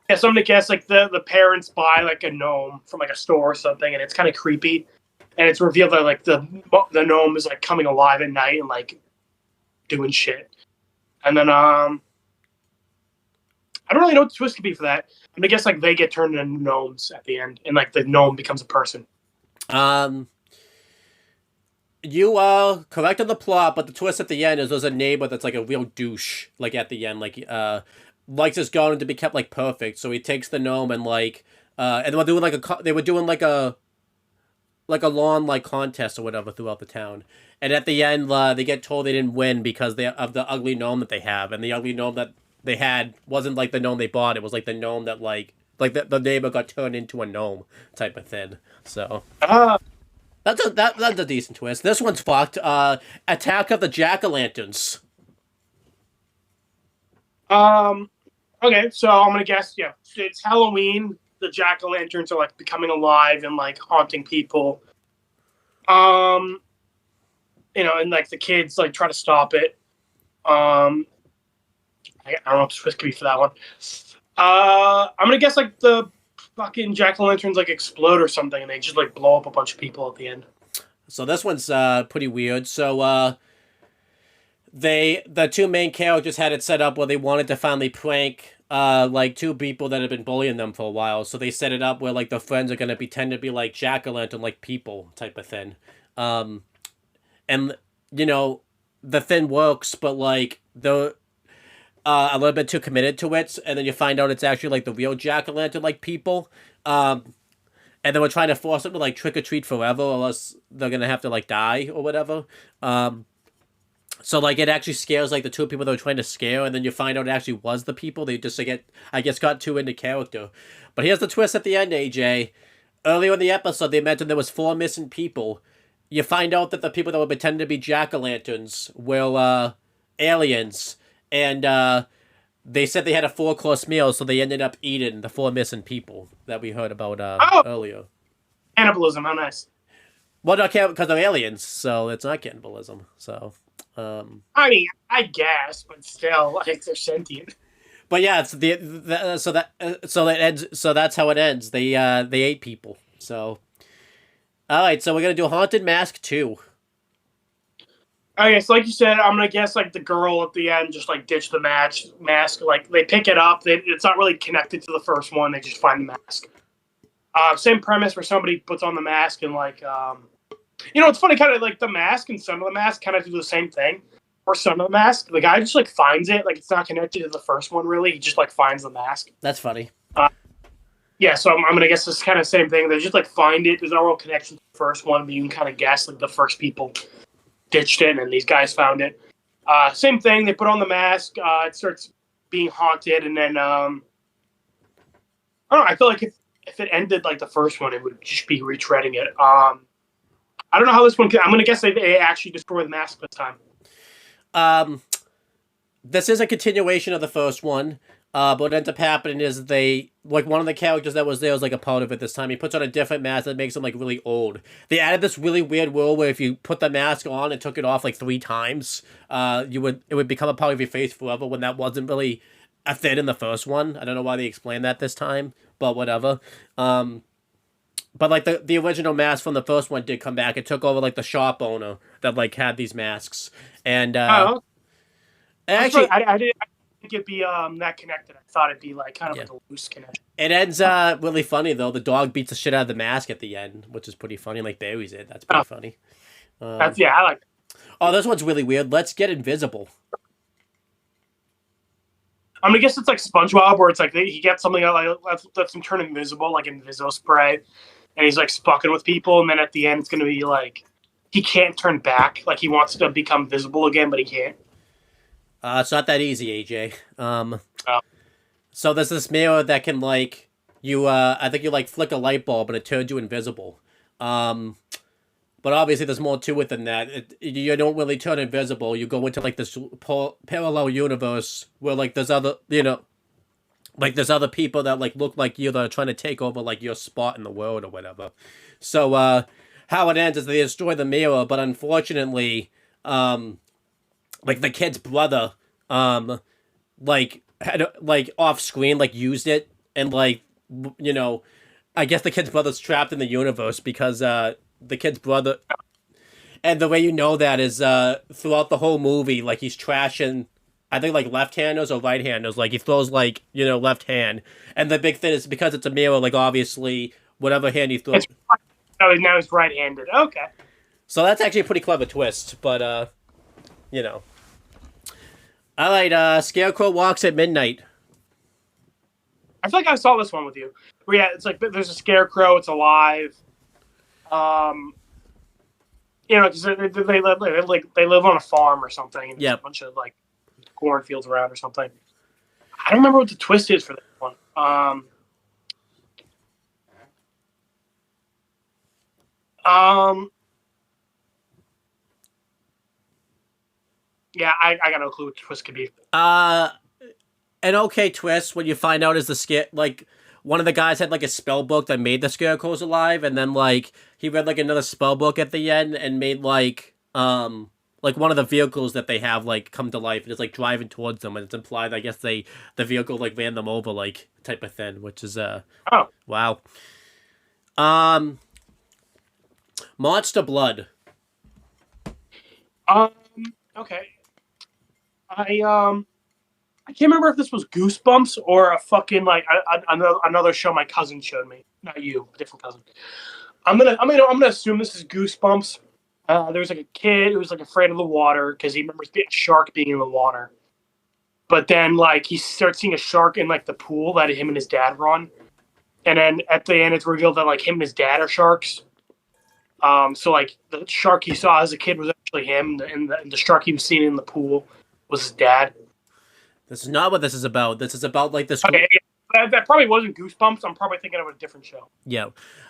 Yeah, so I'm gonna guess like the parents buy like a gnome from like a store or something, and it's kind of creepy. and it's revealed that like the gnome is like coming alive at night and like doing shit. And then I don't really know what the twist could be for that. I guess like they get turned into gnomes at the end, and like the gnome becomes a person. You are correct on the plot, but the twist at the end is there's a neighbor that's like a real douche. Like at the end, like likes his garden to be kept like perfect, so he takes the gnome and like and they were doing like a lawn like contest or whatever throughout the town. And at the end, they get told they didn't win because of the ugly gnome that they have, and the ugly gnome that they had wasn't like the gnome they bought. It was like the gnome that like the neighbor got turned into a gnome type of thing. So. That's a decent twist. This one's fucked. Attack of the Jack-o'-lanterns. Okay, so I'm gonna guess. Yeah, it's Halloween. The jack-o'-lanterns are like becoming alive and like haunting people. And like the kids like try to stop it. I don't know what the twist could be for that one. I'm gonna guess like the fucking jack-o'-lanterns like explode or something, and they just like blow up a bunch of people at the end. So this one's pretty weird. So the two main characters had it set up where they wanted to finally prank like two people that had been bullying them for a while. So they set it up where like the friends are gonna pretend to be like jack-o'-lantern like people type of thing. And the thing works, but like the a little bit too committed to it, and then you find out it's actually like the real jack-o'-lantern like people, and then we're trying to force them to like trick or treat forever, or else they're gonna have to like die or whatever. So like it actually scares like the two people they were trying to scare, and then you find out it actually was the people. They just got too into character. But here's the twist at the end, AJ. Earlier in the episode, they mentioned there was 4 missing people. You find out that the people that were pretending to be jack-o'-lanterns were aliens. And they said they had a 4-course meal, so they ended up eating the 4 missing people that we heard about earlier. Cannibalism, how nice. Well, not because they're aliens, so it's not cannibalism. So, I mean, I guess, but still, like they're sentient. But yeah, it's so that's how it ends. They ate people. So, all right, so we're gonna do Haunted Mask 2. Okay, so like you said, I'm gonna guess like the girl at the end just like ditched the mask. Like they pick it up. It's not really connected to the first one. They just find the mask. Same premise where somebody puts on the mask and like it's funny, kind of like the mask and Son of the Mask kind of do the same thing. Or Son of the Mask, the guy just like finds it. Like it's not connected to the first one really. He just like finds the mask. That's funny. Yeah, so I'm gonna guess it's kind of the same thing. They just like find it. There's no real connection to the first one, but you can kind of guess like the first people ditched it, and these guys found it. Same thing. They put on the mask. It starts being haunted, and then I don't know. I feel like if it ended like the first one, it would just be retreading it. I don't know how this one. I'm gonna guess they actually destroy the mask this time. This is a continuation of the first one. But what ends up happening is one of the characters that was there was like a part of it this time. He puts on a different mask that makes him like really old. They added this really weird rule where if you put the mask on and took it off like 3 times, it would become a part of your face forever, when that wasn't really a thing in the first one. I don't know why they explained that this time, but whatever. But like the original mask from the first one did come back. It took over like the shop owner that like had these masks, and actually I didn't think it'd be that connected. I thought it'd be like kind of like a loose connection. It ends really funny though. The dog beats the shit out of the mask at the end, which is pretty funny. Like buries it. That's pretty funny. I like that. Oh, this one's really weird. Let's get invisible. I'm gonna guess it's like SpongeBob, where it's like he gets something that like lets him turn invisible, like Inviso spray, and he's like fucking with people, and then at the end it's gonna be like he can't turn back, like he wants to become visible again, but he can't. It's not that easy, AJ. So there's this mirror that can like I think you like flick a light bulb and it turns you invisible. But obviously there's more to it than that. You don't really turn invisible. You go into like this parallel universe where like there's other, like there's other people that like look like you that are trying to take over like your spot in the world or whatever. So how it ends is they destroy the mirror, but unfortunately, like the kid's brother, like had like off screen like used it, and like I guess the kid's brother's trapped in the universe because the kid's brother. And the way you know that is throughout the whole movie, like he's trashing, I think like left-handers or right-handers. Like he throws like left hand, and the big thing is because it's a mirror. Like obviously, whatever hand he throws. Now he's right-handed. Okay. So that's actually a pretty clever twist, but All right, Scarecrow walks at midnight. I feel like I saw this one with you. Where, yeah, it's like there's a scarecrow. It's alive. Because they live on a farm or something. And there's a bunch of like cornfields around or something. I don't remember what the twist is for that one. Yeah, I got no clue what the twist could be. An okay twist when you find out is one of the guys had like a spell book that made the scarecrows alive, and then like he read like another spell book at the end and made like one of the vehicles that they have like come to life and it's like driving towards them, and it's implied I guess the vehicle like ran them over like type of thing, which is wow. Monster Blood. Okay. I can't remember if this was Goosebumps or a fucking like another show my cousin showed me. Not you, a different cousin. I'm gonna assume this is Goosebumps. There was like a kid who was like afraid of the water because he remembers a shark being in the water. But then like he starts seeing a shark in like the pool that him and his dad run, and then at the end it's revealed that like him and his dad are sharks. So like the shark he saw as a kid was actually him, and the shark he was seeing in the pool was his dad. This is not what this is about. This is about like this. Okay, that probably wasn't Goosebumps. I'm probably thinking of a different show. Yeah,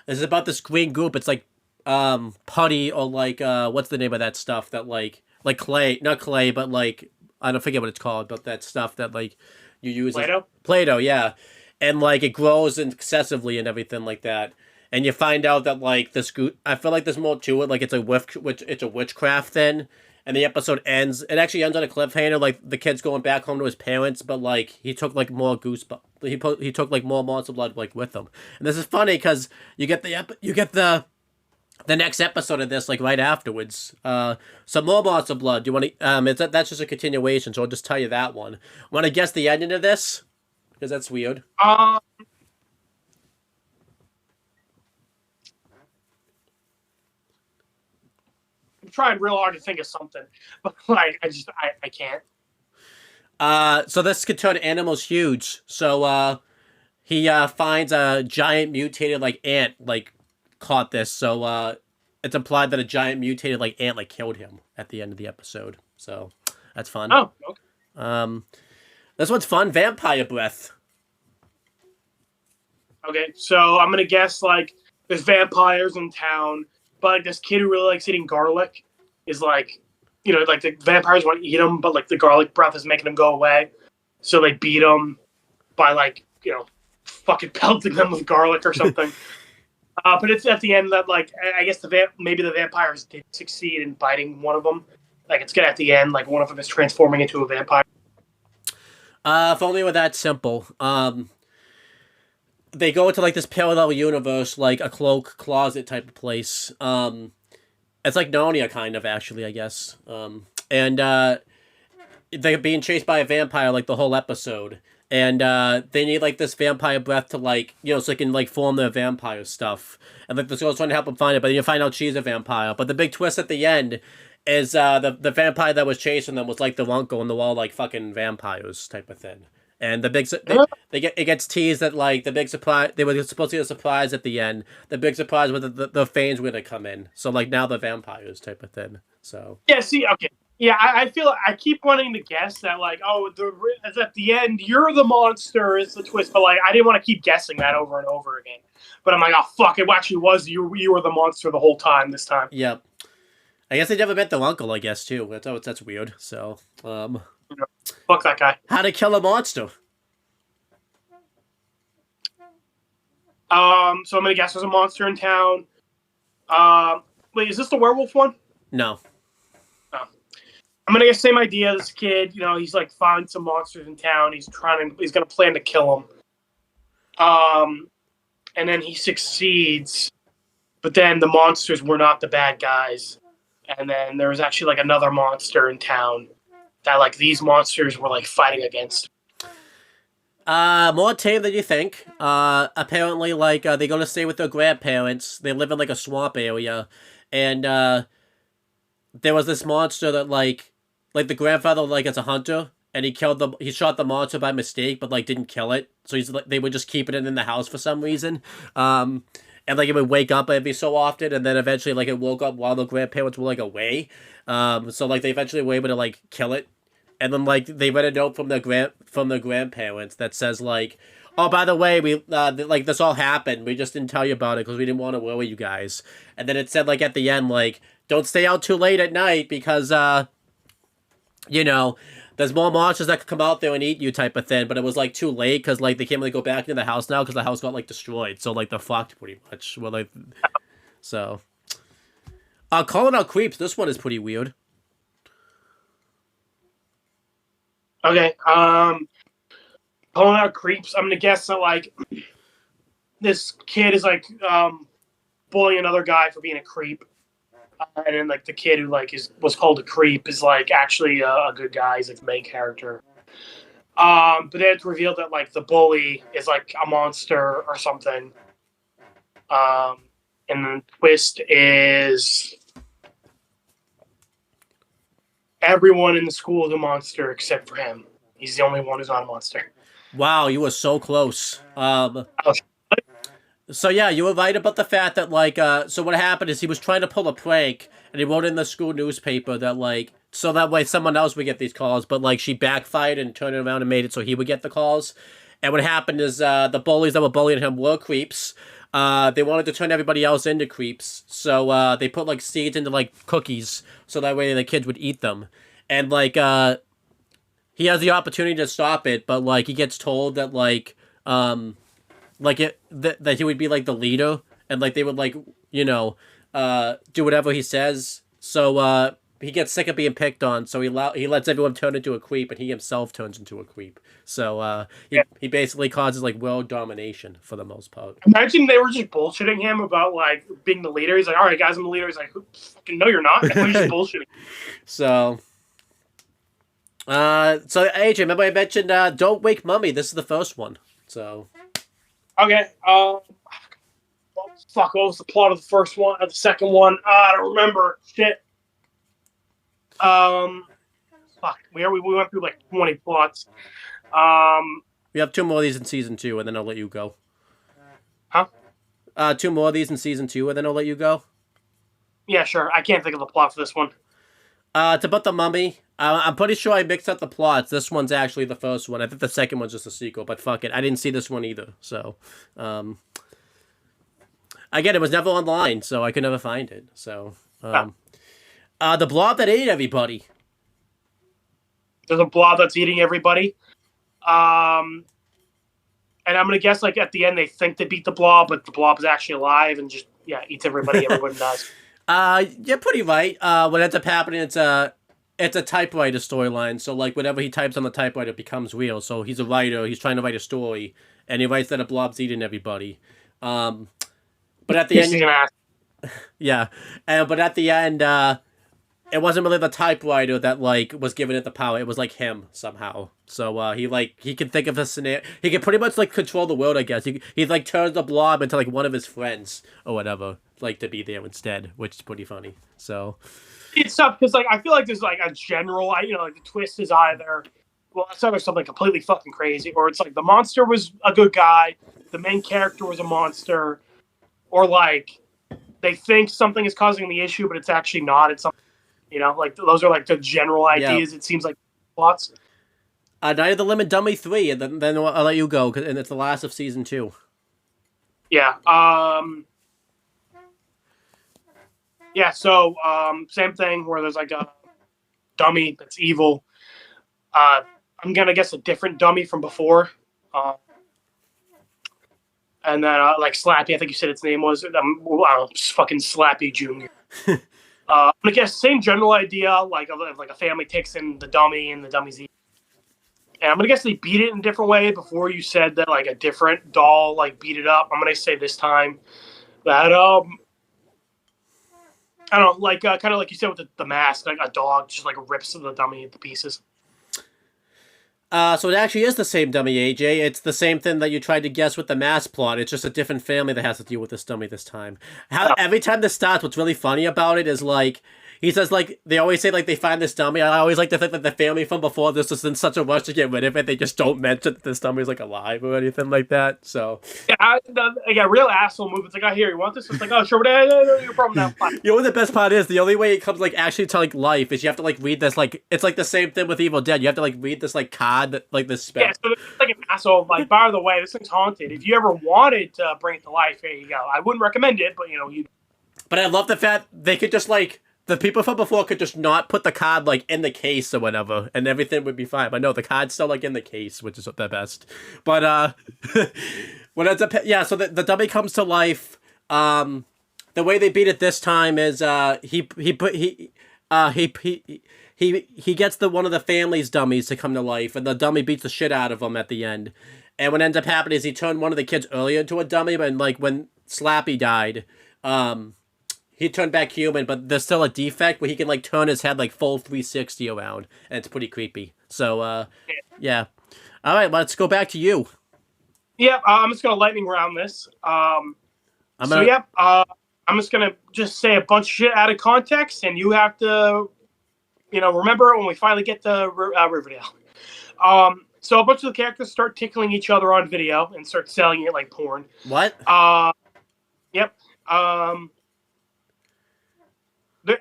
this is about this green goop. It's like putty or like what's the name of that stuff that like clay, not clay, but like I don't forget what it's called, but that stuff that like you use. Play-Doh, yeah, and like it grows excessively and everything like that. And you find out that like this goop, I feel like there's more to it. Like it's a witchcraft thing. And the episode ends. It actually ends on a cliffhanger, like the kid's going back home to his parents, but like he took like more he took like more Monster Blood like with him. And this is funny because you get the next episode of this like right afterwards. Some more Monster Blood. Do you want to? That's just a continuation, so I'll just tell you that one. Want to guess the ending of this? Because that's weird. I'm trying real hard to think of something, but like I can't. So this could turn animals huge. So he finds a giant mutated like ant like caught this. So it's implied that a giant mutated like ant like killed him at the end of the episode. So that's fun. Oh, okay. This one's fun. Vampire breath. Okay, so I'm gonna guess like there's vampires in town. But like this kid who really likes eating garlic is like, like the vampires want to eat him, but like the garlic breath is making him go away. So they beat him by like, fucking pelting them with garlic or something. But it's at the end that like, I guess maybe the vampires did succeed in biting one of them. Like it's good at the end, like one of them is transforming into a vampire. If only it were that simple. They go into like this parallel universe, like a closet type of place. It's like Narnia kind of actually, I guess. And they're being chased by a vampire like the whole episode. And they need like this vampire breath to like, so they can like form their vampire stuff. And like this girl's trying to help them find it, but then you find out she's a vampire. But the big twist at the end is the vampire that was chasing them was like the uncle, and they're all like fucking vampires type of thing. And the big it gets teased that like the big surprise, they were supposed to get a surprise at the end. The big surprise was that the Fanes were gonna come in. So like now the vampires type of thing. So yeah, see, okay, yeah, I feel I keep wanting to guess that like it's at the end you're the monster is the twist, but like I didn't want to keep guessing that over and over again. But I'm like, oh fuck, it actually was you were the monster the whole time this time. Yep. I guess they never met the uncle. I guess too. That's weird. So fuck that guy. How to kill a monster. So I'm gonna guess there's a monster in town. Wait, is this the werewolf one? No. Oh. I'm gonna guess same idea. This kid, he's like found some monsters in town. He's gonna plan to kill them. And then he succeeds. but then the monsters were not the bad guys. And then there was actually like another monster in town that like these monsters were like fighting against. More tame than you think. Apparently, like, they're gonna stay with their grandparents. They live in, like, a swamp area. And, there was this monster that, like, the grandfather, like, is a hunter. And he shot the monster by mistake, but, like, didn't kill it. So they were just keeping it in the house for some reason. And, like, it would wake up every so often. And then eventually, like, it woke up while the grandparents were, like, away. So, like, they eventually were able to, like, kill it. And then, like, they read a note from their grandparents that says, like, oh, by the way, we like, this all happened. We just didn't tell you about it because we didn't want to worry you guys. And then it said, like, at the end, like, don't stay out too late at night because, you know, there's more monsters that could come out there and eat you type of thing. But it was, like, too late because, like, they can't really go back into the house now because the house got, like, destroyed. So, like, they're fucked pretty much. Well, like, so. Calling out creeps. This one is pretty weird. Okay, calling out creeps. I'm gonna guess that like this kid is like bullying another guy for being a creep, and then like the kid who like was called a creep is like actually a good guy. He's like the main character. But then it's revealed that like the bully is like a monster or something. And the twist is everyone in the school is a monster except for him. He's the only one who's not a monster. Wow, you were so close. So yeah, you were right about the fact that like so what happened is he was trying to pull a prank and he wrote in the school newspaper that like so that way someone else would get these calls, but like she backfired and turned it around and made it so he would get the calls. And what happened is the bullies that were bullying him were creeps. They wanted to turn everybody else into creeps, so they put like seeds into like cookies, so that way the kids would eat them. And like he has the opportunity to stop it, but like he gets told that like that he would be like the leader, and like they would like you know do whatever he says. So he gets sick of being picked on, so he lets everyone turn into a creep, and he himself turns into a creep. So he basically causes like world domination for the most part. Imagine they were just bullshitting him about like being the leader. He's like, "All right, guys, I'm the leader." He's like, "Fucking no, you're not." We're just bullshitting. So AJ, remember I mentioned Don't Wake Mummy. This is the first one. So okay, fuck, what was the plot of the first one? Of the second one? I don't remember. Shit. Fuck. We went through like 20 plots. We have 2 more of these in season 2, and then I'll let you go. Huh? 2 more of these in season 2, and then I'll let you go. Yeah, sure. I can't think of the plot for this one. It's about the mummy. I'm pretty sure I mixed up the plots. This one's actually the first one. I think the second one's just a sequel, but fuck it. I didn't see this one either. So, again, it was never online, so I could never find it. So, the blob that ate everybody. There's a blob that's eating everybody. And I'm going to guess, like, at the end, they think they beat the blob, but the blob is actually alive and just, yeah, eats everybody. Everyone does. Yeah, pretty right. What ends up happening, it's a typewriter storyline. So, like, whatever he types on the typewriter becomes real. So, he's a writer. He's trying to write a story. And he writes that a blob's eating everybody. But at the end... Yeah. But at the end, it wasn't really the typewriter that, like, was giving it the power. It was, like, him, somehow. So, he can think of a scenario... He can pretty much, like, control the world, I guess. He like, turns the blob into, like, one of his friends or whatever. Like, to be there instead, which is pretty funny. So... It's tough, because, like, I feel like there's, like, a general... You know, like, the twist is either... Well, it's either something completely fucking crazy, or it's, like, the monster was a good guy, the main character was a monster, or, like, they think something is causing the issue, but it's actually not. It's something... You know, like, those are, like, the general ideas, It seems like, plots. Night of the Limit Dummy 3, and then I'll let you go, and it's the last of Season 2. Yeah, yeah, so, same thing, where there's, like, a dummy that's evil. I'm gonna guess a different dummy from before. And then, like, Slappy, I think you said its name was, fucking Slappy Jr. I'm gonna guess same general idea, like a family takes in the dummy and the dummy's eating. And I'm gonna guess they beat it in a different way. Before you said that like a different doll like beat it up. I'm gonna say this time that I don't know, like kind of like you said with the mask, like a dog just like rips the dummy into pieces. So it actually is the same dummy, AJ. It's the same thing that you tried to guess with the mask plot. It's just a different family that has to deal with this dummy this time. Every time this starts, what's really funny about it is like he says like they always say like they find this dummy. I always like to think that the family from before this was in such a rush to get rid of it, they just don't mention that this dummy's like alive or anything like that. So yeah, real asshole move. It's like, oh, here, you want this? It's like, oh, sure, no, your problem now. Fine. You know what the best part is? The only way it comes like actually to like life is you have to like read this like it's like the same thing with Evil Dead. You have to like read this like card that like this spell. Yeah, so it's like an asshole. Like, by the way, this thing's haunted. If you ever wanted to bring it to life, here you go. I wouldn't recommend it, but you. But I love the fact they could just like the people from before could just not put the card like in the case or whatever, and everything would be fine. But no, the card's still like in the case, which is the best. But what ends up so the dummy comes to life. The way they beat it this time is he gets one of the family's dummies to come to life, and the dummy beats the shit out of him at the end. And what ends up happening is he turned one of the kids earlier into a dummy, but like when Slappy died, he turned back human, but there's still a defect where he can like turn his head like full 360 around, and it's pretty creepy. So yeah. All right, let's go back to you. Yeah, I'm just gonna lightning round this. I'm just gonna say a bunch of shit out of context, and you have to, remember when we finally get to Riverdale. So a bunch of the characters start tickling each other on video and start selling it like porn. What? Yep.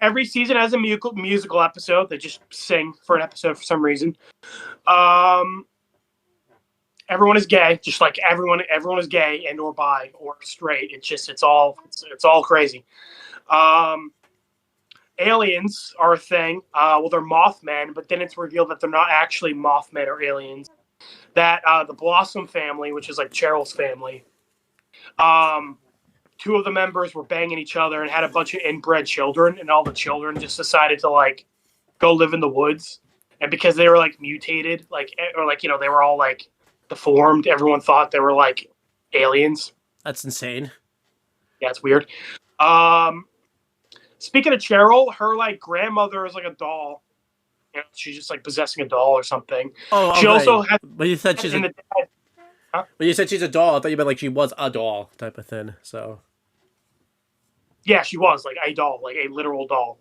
Every season has a musical episode. They just sing for an episode for some reason. Everyone is gay, just like everyone is gay and or bi or straight. It's all crazy. Aliens are a thing. They're Mothmen, but then it's revealed that they're not actually Mothmen or aliens. That the Blossom family, which is like Cheryl's family, two of the members were banging each other and had a bunch of inbred children, and all the children just decided to like go live in the woods. And because they were like mutated, they were all like deformed, everyone thought they were like aliens. That's insane. Yeah, it's weird. Speaking of Cheryl, her like grandmother is like a doll. She's just like possessing a doll or something. She also has. But you said she's a. Huh? When you said she's a doll, I thought you meant like she was a doll type of thing. So. Yeah, she was like a doll, like a literal doll.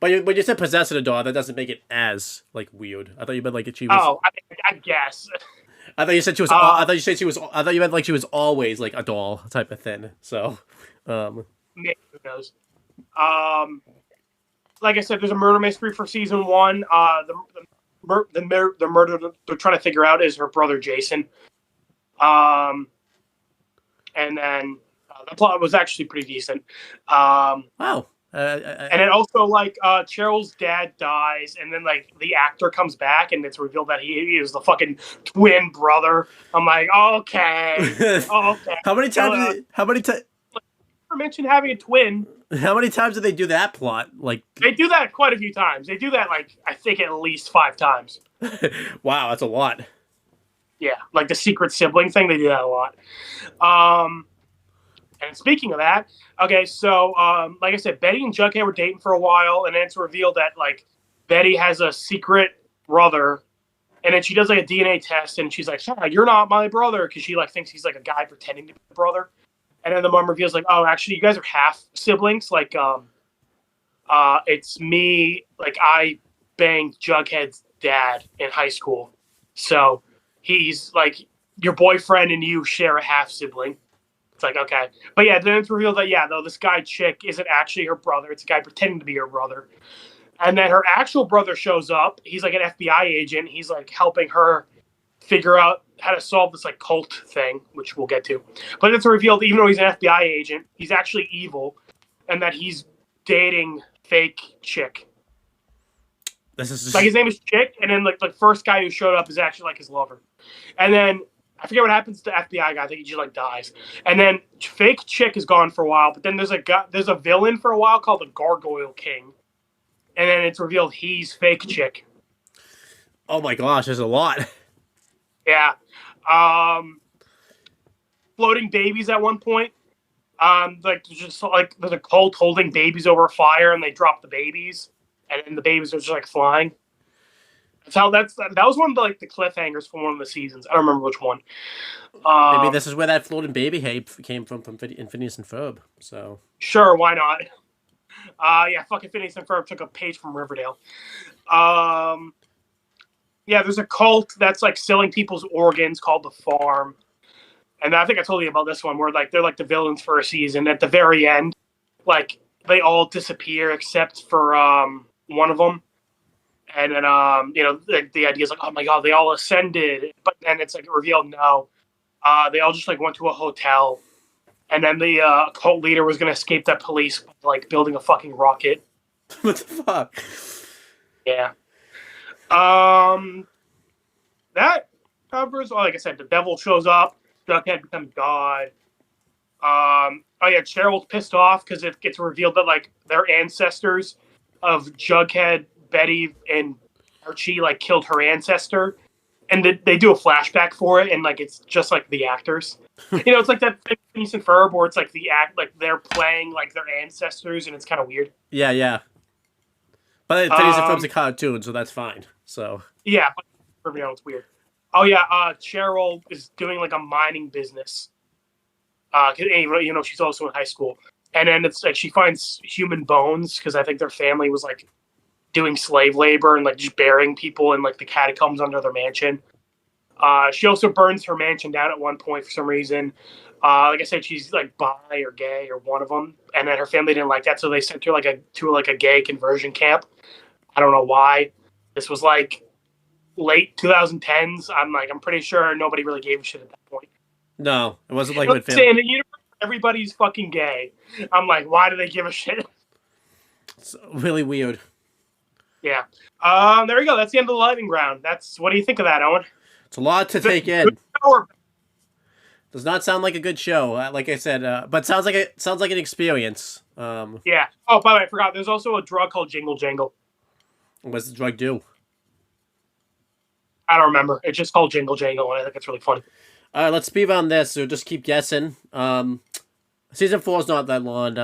But when you said possessing a doll, that doesn't make it as like weird. I thought you meant like she was. Oh, I guess. I thought you said she was. I thought you meant like she was always like a doll type of thing. So. Maybe, who knows? Like I said, there's a murder mystery for season 1. The murder they're trying to figure out is her brother Jason. And then the plot was actually pretty decent. Wow. And it also like Cheryl's dad dies, and then like the actor comes back, and it's revealed that he is the fucking twin brother. I'm like, okay. How many times? Mentioned having a twin. How many times did they do that plot? Like they do that quite a few times. They do that like I think at least 5 times. Wow, that's a lot. Yeah, like the secret sibling thing, they do that a lot. And speaking of that, okay, so like I said, Betty and Jughead were dating for a while, and then it's revealed that like Betty has a secret brother, and then she does like a DNA test, and she's like, "You're not my brother," because she like thinks he's like a guy pretending to be a brother. And then the mom reveals like, "Oh, actually, you guys are half siblings. Like, it's me. Like, I banged Jughead's dad in high school, so he's like your boyfriend, and you share a half sibling." It's like, okay. But yeah, then it's revealed that, though, this guy chick isn't actually her brother. It's a guy pretending to be her brother. And then her actual brother shows up. He's like an FBI agent. He's like helping her figure out how to solve this like cult thing, which we'll get to. But it's revealed, even though he's an FBI agent, he's actually evil, and that he's dating fake chick. This is like his name is Chick, and then like the first guy who showed up is actually like his lover. And then I forget what happens to the FBI guy. I think he just like dies. And then fake Chick is gone for a while, but then there's a villain for a while called the Gargoyle King. And then it's revealed he's fake Chick. Oh my gosh, there's a lot. Yeah. Floating babies at one point. Like just like there's a cult holding babies over a fire, and they drop the babies, and then the babies are just like flying. That was one of the, like the cliffhangers from one of the seasons. I don't remember which one. Maybe this is where that floating baby came from Phineas and Ferb. So sure, why not? Yeah, fucking Phineas and Ferb took a page from Riverdale. Yeah, there's a cult that's like selling people's organs called the Farm. And I think I told you about this one where like they're like the villains for a season. At the very end, like they all disappear except for one of them. And then the idea is like, oh my god, they all ascended, but then it's like revealed no, they all just like went to a hotel, and then the cult leader was gonna escape that police by, like building a fucking rocket. What the fuck? Yeah. That covers. Like I said, the devil shows up. Jughead becomes God. Oh yeah, Cheryl's pissed off because it gets revealed that like their ancestors of Jughead, Betty, and Archie like killed her ancestor, and they do a flashback for it, and like it's just like the actors. It's like that Phineas and Ferb where it's like like they're playing like their ancestors, and it's kind of weird. Yeah. But Phineas and Ferb's a cartoon, so that's fine. So yeah, but it's weird. Oh yeah, Cheryl is doing like a mining business. She's also in high school, and then it's like she finds human bones because I think their family was like doing slave labor and like just burying people in like the catacombs under their mansion. She also burns her mansion down at one point for some reason. Like I said, she's like bi or gay or one of them, and then her family didn't like that, so they sent her to a gay conversion camp. I don't know why. This was like late 2010s. I'm pretty sure nobody really gave a shit at that point. No, it wasn't like with family. In the universe, everybody's fucking gay. I'm like, why do they give a shit? It's really weird. Yeah. There we go. That's the end of the lightning round. What do you think of that, Owen? It's a lot to take in. Does not sound like a good show, like I said, but sounds like an experience. Yeah. Oh, by the way, I forgot. There's also a drug called Jingle Jangle. What's the drug do? I don't remember. It's just called Jingle Jangle, and I think it's really funny. All right, let's speed on this. So just keep guessing. Season 4 is not that long.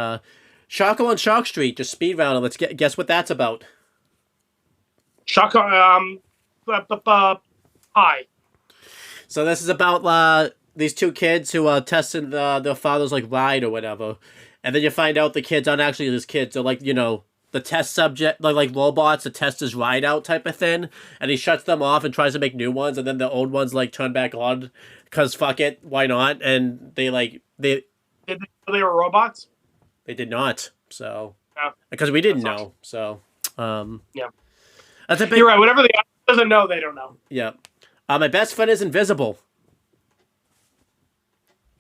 Sharko on Shark Street, just speed round. Let's guess what that's about. Sharko, hi. So this is about these two kids who are testing their father's like ride or whatever, and then you find out the kids aren't actually his kids. They're like the test subject, like robots to test his ride out type of thing, and he shuts them off and tries to make new ones, and then the old ones like turn back on because fuck it, why not? And they did they were robots? They did not. So no. Because we didn't know. So yeah, that's a big. You're right. Whatever the audience doesn't know, they don't know. Yeah. My best friend is invisible.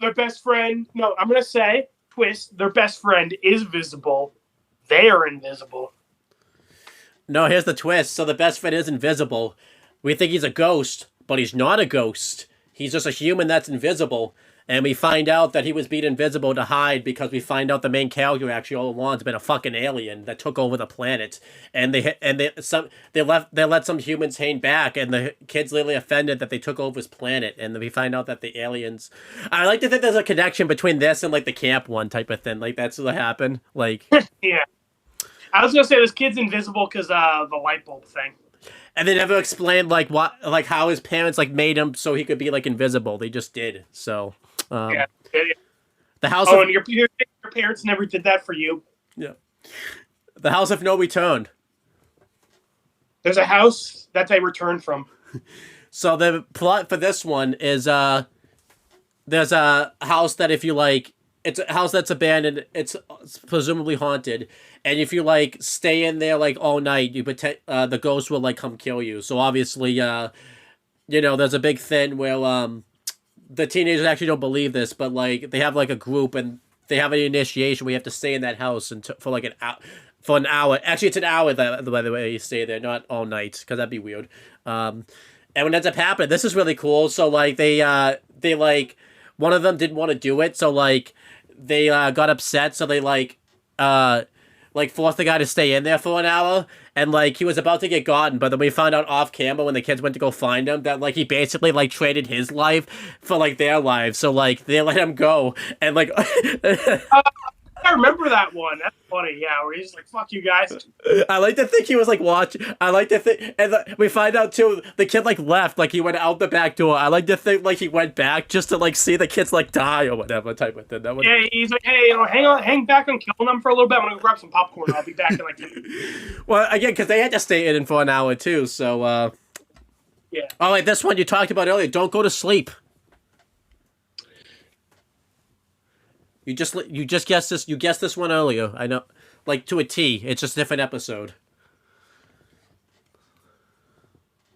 Their best friend. No, I'm gonna say twist. Their best friend is visible. They are invisible. No, here's the twist. So the best friend is invisible. We think he's a ghost, but he's not a ghost. He's just a human that's invisible. And we find out that he was being invisible to hide because we find out the main character actually all along has been a fucking alien that took over the planet. And they let some humans hang back, and the kids literally offended that they took over his planet. And then we find out that the aliens. I like to think there's a connection between this and like the camp one type of thing. Like that's what happened. Like yeah. I was gonna say this kid's invisible because the light bulb thing. And they never explained like how his parents like made him so he could be like invisible. They just did. So. Yeah. The house. And your parents never did that for you. Yeah. The house of no return. There's a house that they returned from. So the plot for this one is there's a house that if you like, it's a house that's abandoned. It's presumably haunted, and if you like stay in there like all night, you the ghost will like come kill you. So obviously, there's a big thing where the teenagers actually don't believe this, but like they have like a group and they have an initiation. We have to stay in that house for like an hour. Actually, it's an hour by the way you stay there, not all night, because that'd be weird. And what ends up happening, this is really cool. So like they like one of them didn't want to do it, so like they got upset. So they like forced the guy to stay in there for an hour, and like he was about to get gotten, but then we found out off camera when the kids went to go find him that like he basically like traded his life for like their lives, so like they let him go, and like I remember that one. That's funny. Yeah, where he's like, "Fuck you guys." I like to think he was like watching. I like to think, and we find out too. The kid like left, like he went out the back door. I like to think like he went back just to like see the kids like die or whatever type of thing. That was... Yeah, he's like, "Hey, hang back on killing them for a little bit. I'm gonna go grab some popcorn. I'll be back in like 10 minutes." Well, again, because they had to stay in for an hour too. So, yeah. Oh, like this one you talked about earlier. Don't go to sleep. You just guessed this. You guessed this one earlier. I know, like to a T. It's just a different episode.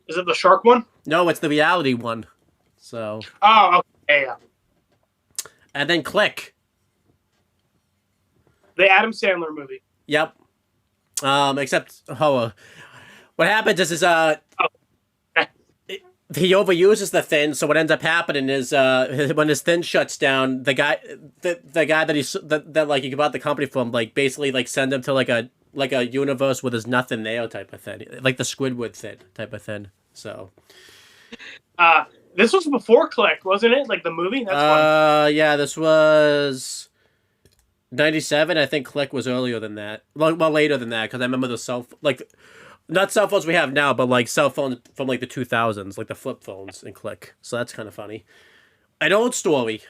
Is it the shark one? No, it's the reality one. So. Oh, okay, yeah. And then Click. The Adam Sandler movie. Yep. Except what happens is he overuses the Thin, so what ends up happening is when his Thin shuts down, the guy that like he bought the company from, like basically like send him to like a universe where there's nothing there type of thing, like the Squidward Thin type of thing. So this was before Click, wasn't it? Like the movie? That's funny. Yeah, this was 97. I think Click was earlier than that. Well, later than that, because I remember the not cell phones we have now, but like cell phones from like the 2000s, like the flip phones and Click. So that's kind of funny. An old story.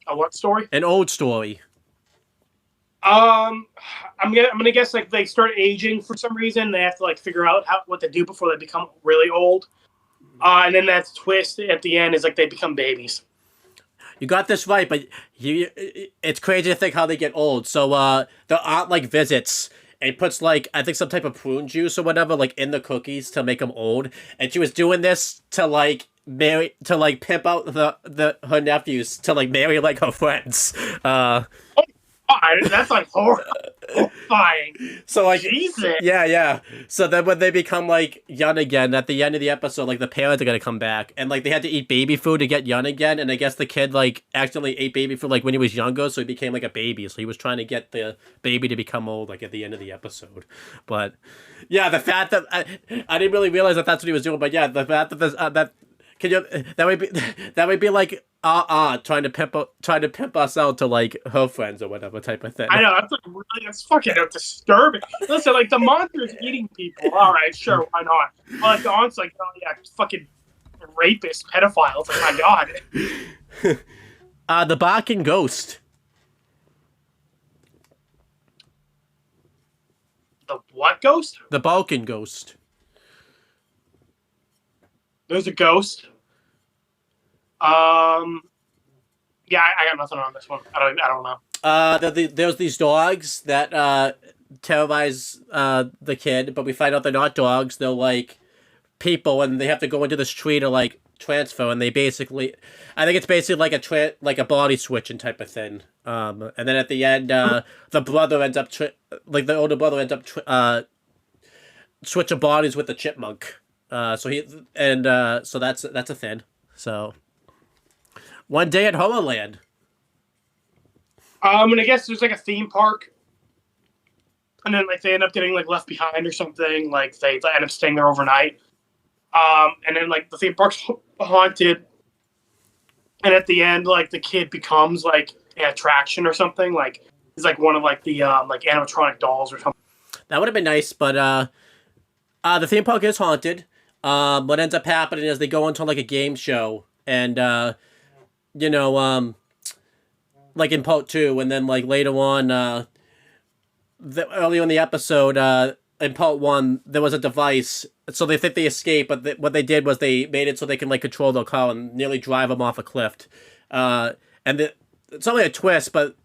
A what story? An old story. I'm gonna guess like they start aging for some reason. They have to like figure out what to do before they become really old. And then that twist at the end is like they become babies. You got this right, but it's crazy to think how they get old. So the aunt like visits and puts like I think some type of prune juice or whatever like in the cookies to make them old, and she was doing this to like pimp out her nephews to like marry like her friends. That's like horrifying. So like Jesus. Yeah. So then when they become like young again at the end of the episode, like the parents are gonna come back and like they had to eat baby food to get young again, and I guess the kid like accidentally ate baby food like when he was younger, so he became like a baby. So he was trying to get the baby to become old like at the end of the episode. But yeah, the fact that I didn't really realize that that's what he was doing, but yeah, the fact that there's that would be like trying to pimp us out to like her friends or whatever type of thing. I know that's fucking disturbing. Listen, like the monster's eating people. All right, sure, why not? But like the aunt's like, oh yeah, fucking rapist, pedophile. It's like, my god. The barking ghost. The what ghost? The Balkan ghost. There's a ghost. Yeah, I got nothing on this one. I don't know. There's these dogs that terrorize the kid, but we find out they're not dogs. They're like people, and they have to go into this tree to like transfer, and they basically, I think it's basically like a body switching type of thing. And then at the end, the brother ends up the older brother ends up switching bodies with the chipmunk. So that's a thing. So One Day at Horrorland. I'm gonna guess there's like a theme park, and then like they end up getting like left behind or something. Like they end up staying there overnight. And then like the theme park's haunted, and at the end like the kid becomes like an attraction or something. Like he's like one of like the like animatronic dolls or something. That would have been nice, but the theme park is haunted. What ends up happening is they go into like a game show, and like in part 2, and then like later on, earlier in the episode, in part 1, there was a device, so they think they escaped, but what they did was they made it so they can like control their car and nearly drive them off a cliff. It's only a twist, but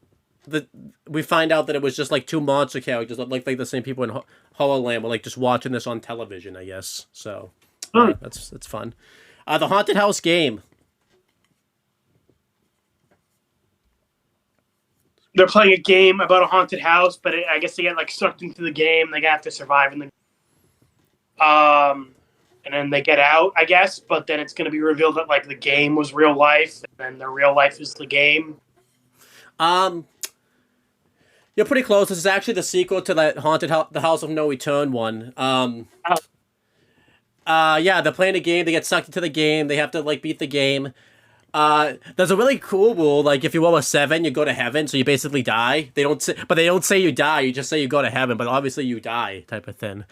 we find out that it was just like 2 monster characters, like the same people in Horrorland were like just watching this on television, I guess. So that's fun. The haunted house game. They're playing a game about a haunted house, but I guess they get like sucked into the game. They have to survive in the and then they get out, I guess. But then it's going to be revealed that like the game was real life, and then the real life is the game. You're pretty close. This is actually the sequel to that the House of No Return one. Yeah, they're playing a game. They get sucked into the game. They have to like beat the game. There's a really cool rule. Like if you roll a 7, you go to heaven. So you basically die. They don't say you die. You just say you go to heaven. But obviously you die, type of thing.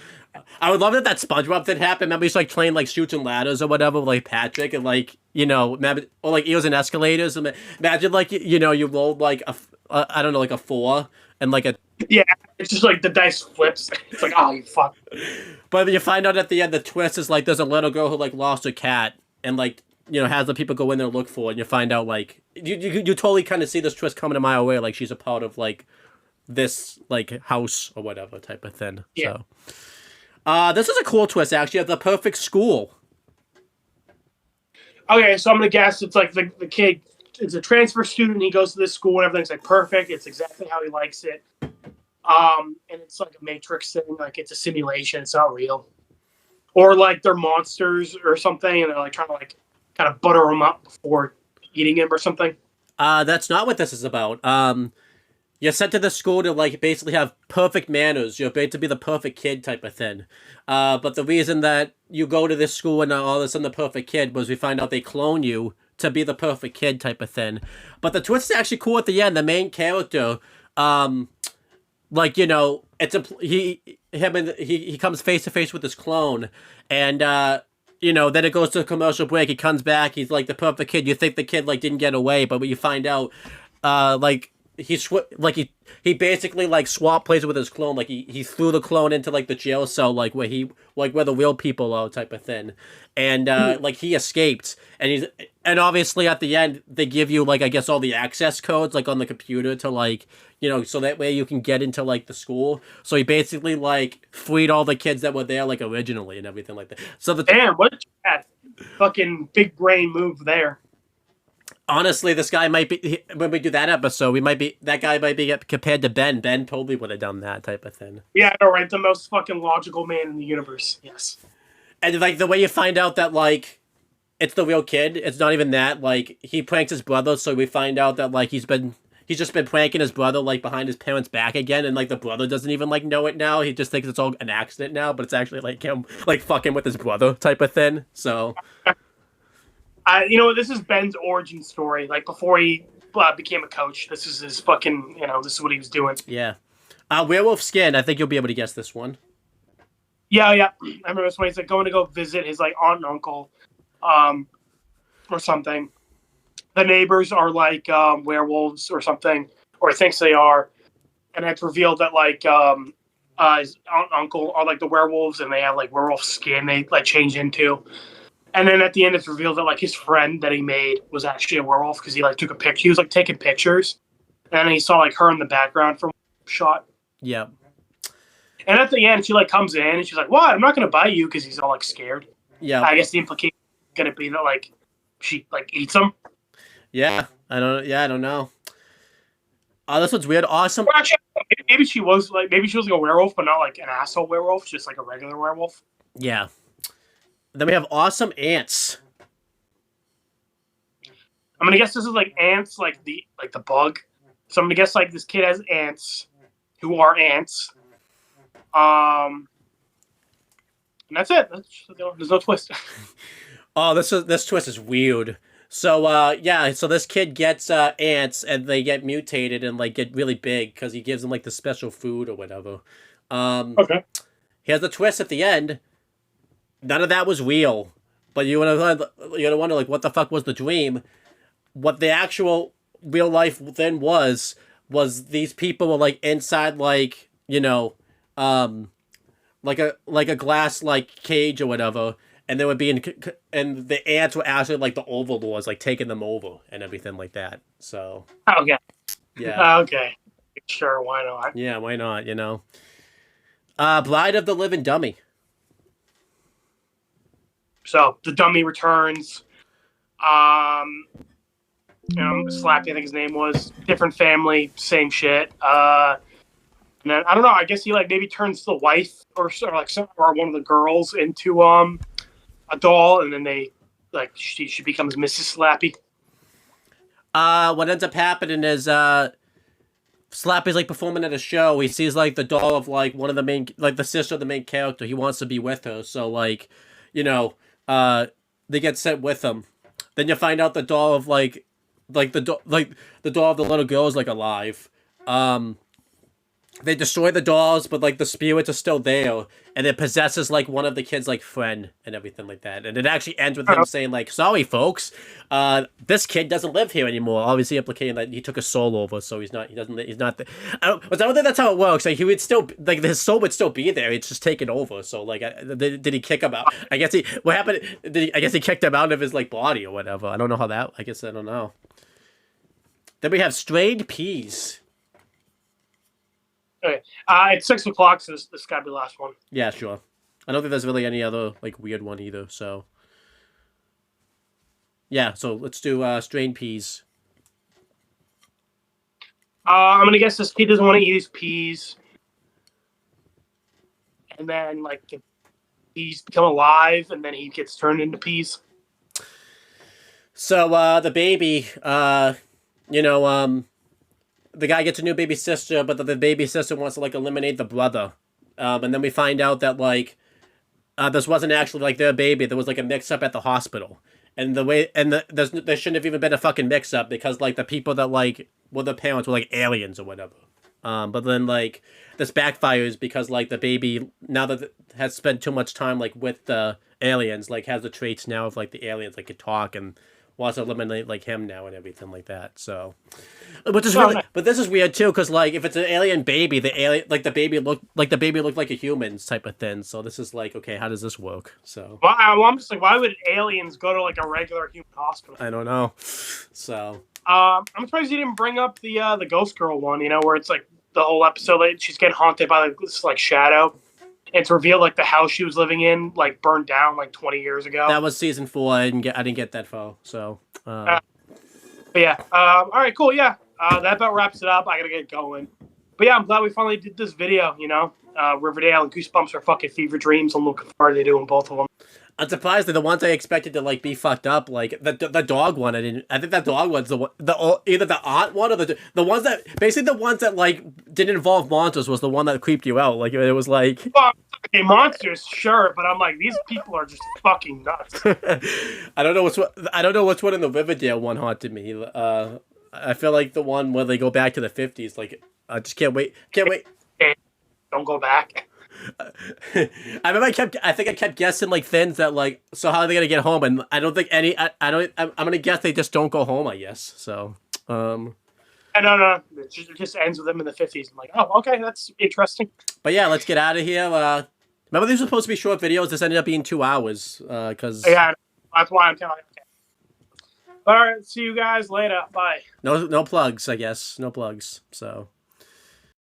I would love that SpongeBob thing happened. Remember he's like playing like Chutes and Ladders or whatever, with, like Patrick, and like or like Eels and Escalators. Imagine like you rolled like I don't know, like a 4 and like a Yeah, it's just like the dice flips. It's like, oh, you fuck. But you find out at the end the twist is like there's a little girl who like lost her cat and like has the people go in there and look for it, and you find out like you totally kind of see this twist coming a mile away, like she's a part of like this like house or whatever type of thing. Yeah. So this is a cool twist actually of the perfect school. Okay, so I'm gonna guess it's like the kid is a transfer student. He goes to this school and everything's like perfect. It's exactly how he likes it. And it's like a Matrix thing, like it's a simulation. It's not real. Or like they're monsters or something, and they're like trying to like kind of butter him up before eating him or something. That's not what this is about. You're sent to the school to like basically have perfect manners. You're made to be the perfect kid type of thing. But the reason that you go to this school and all of a sudden the perfect kid was we find out they clone you to be the perfect kid type of thing. But the twist is actually cool at the end. The main character, he comes face to face with his clone, and then it goes to a commercial break. He comes back. He's like the perfect kid. You think the kid like didn't get away, but when you find out, he basically like swapped places with his clone. Like he threw the clone into like the jail cell, like where the real people are type of thing, and like he escaped, and obviously at the end they give you like I guess all the access codes like on the computer to like so that way you can get into like the school. So he basically like freed all the kids that were there like originally and everything like that. So damn, what a fucking big brain move there. Honestly, this guy might be, when we do that episode, that guy might be compared to Ben. Ben totally would have done that type of thing. Yeah, no, right. The most fucking logical man in the universe. Yes. And like the way you find out that like it's the real kid, it's not even that. Like he pranks his brother, so we find out that like he's just been pranking his brother like behind his parents' back again, and like the brother doesn't even like know it now. He just thinks it's all an accident now, but it's actually like him like fucking with his brother type of thing. So. This is Ben's origin story. Like before he became a coach, this is his fucking. This is what he was doing. Yeah. Werewolf Skin. I think you'll be able to guess this one. Yeah. I remember this one. He's like going to go visit his like aunt and uncle, or something. The neighbors are like werewolves or something, or he thinks they are, and it's revealed that like his aunt and uncle are like the werewolves, and they have like werewolf skin they like change into. And then at the end, it's revealed that like his friend that he made was actually a werewolf because he like took a picture. He was like taking pictures, and then he saw like her in the background from shot. Yeah. And at the end, she like comes in and she's like, "What? I'm not gonna bite you," because he's all like scared. Yeah. I guess the implication is gonna be that like she like eats him. Yeah. I don't know. Oh, this one's weird. Awesome. Well, actually, maybe she was like a werewolf, but not like an asshole werewolf, just like a regular werewolf. Yeah. Then we have awesome ants. I'm gonna guess this is like ants, like the bug. So I'm gonna guess like this kid has ants, who are ants. And that's it. There's no twist. Oh, this twist is weird. So so this kid gets ants, and they get mutated and like get really big because he gives them like the special food or whatever. Okay. He has the twist at the end. None of that was real, but you're gonna wonder like what the fuck was the dream? What the actual real life then was these people were like inside like like a glass like cage or whatever, and they were and the ants were actually like the overlords like taking them over and everything like that. So okay, yeah, okay, sure, why not? Yeah, why not? Bride of the Living Dummy. So the dummy returns. Slappy, I think his name was. Different family, same shit. And then I don't know. I guess he like maybe turns the wife or one of the girls into a doll, and then they like she becomes Mrs. Slappy. What ends up happening is Slappy's like performing at a show. He sees like the doll of like one of the main, like the sister of the main character. He wants to be with her, so like, you know, they get sent with him. Then you find out the doll of like the doll of the little girl is like alive. They destroy the dolls, but like the spirits are still there, and it possesses like one of the kids' like friend and everything like that. And it actually ends with him saying like, "Sorry, folks, this kid doesn't live here anymore." Obviously, implicating that he took a soul over, so he's not. He's not. I don't think that's how it works. Like he would still like his soul would still be there. It's just taken over. So like, did he kick him out? I guess he. What happened? I guess he kicked him out of his like body or whatever. I don't know how that. I guess I don't know. Then we have strained peas. Okay. It's 6 o'clock, so this gotta be the last one. Yeah, sure. I don't think there's really any other like weird one either. So yeah, so let's do strained peas. I'm gonna guess this kid doesn't want to eat his peas, and then like the peas become alive, and then he gets turned into peas. So the baby, the guy gets a new baby sister, but the baby sister wants to like eliminate the brother. And then we find out that like this wasn't actually like their baby. There was like a mix up at the hospital. And there shouldn't have even been a fucking mix up because like the people that like were the parents were like aliens or whatever. But then like this backfires because like the baby now that it has spent too much time like with the aliens, like has the traits now of like the aliens, like could talk and wants to eliminate like him now and everything like that. So, which is really, but this is weird too because like if it's an alien baby, the baby looked like a human type of thing. So this is like, okay, how does this work? So well, I'm just like, why would aliens go to like a regular human hospital? I don't know. So I'm surprised you didn't bring up the Ghost Girl one. You know, where it's like the whole episode, like, she's getting haunted by like this like shadow. It's revealed like the house she was living in like burned down like 20 years ago. That was season 4. I didn't get that far. So, but yeah. All right, cool. Yeah. That about wraps it up. I gotta get going. But yeah, I'm glad we finally did this video. You know, Riverdale and Goosebumps are fucking fever dreams. I'm looking forward to doing both of them. I'm surprised that the ones I expected to like be fucked up, like the dog one, I think that dog one's either the aunt one or the ones that basically the ones that like didn't involve monsters was the one that creeped you out. Like it was like, well, okay, monsters, sure, but I'm like, these people are just fucking nuts. I don't know which one in the Riverdale one haunted me. I feel like the one where they go back to the 50s. Like I just can't wait. Don't go back. I remember I think I kept guessing like things that like, so how are they gonna get home? And I don't think I'm gonna guess they just don't go home, I guess. So no, it just ends with them in the 50s. I'm like, oh, okay, that's interesting. But yeah, let's get out of here. Remember these were supposed to be short videos. This ended up being 2 hours. Cause yeah, that's why I'm telling you. Okay. All right, see you guys later. Bye. No plugs, I guess. No plugs. So.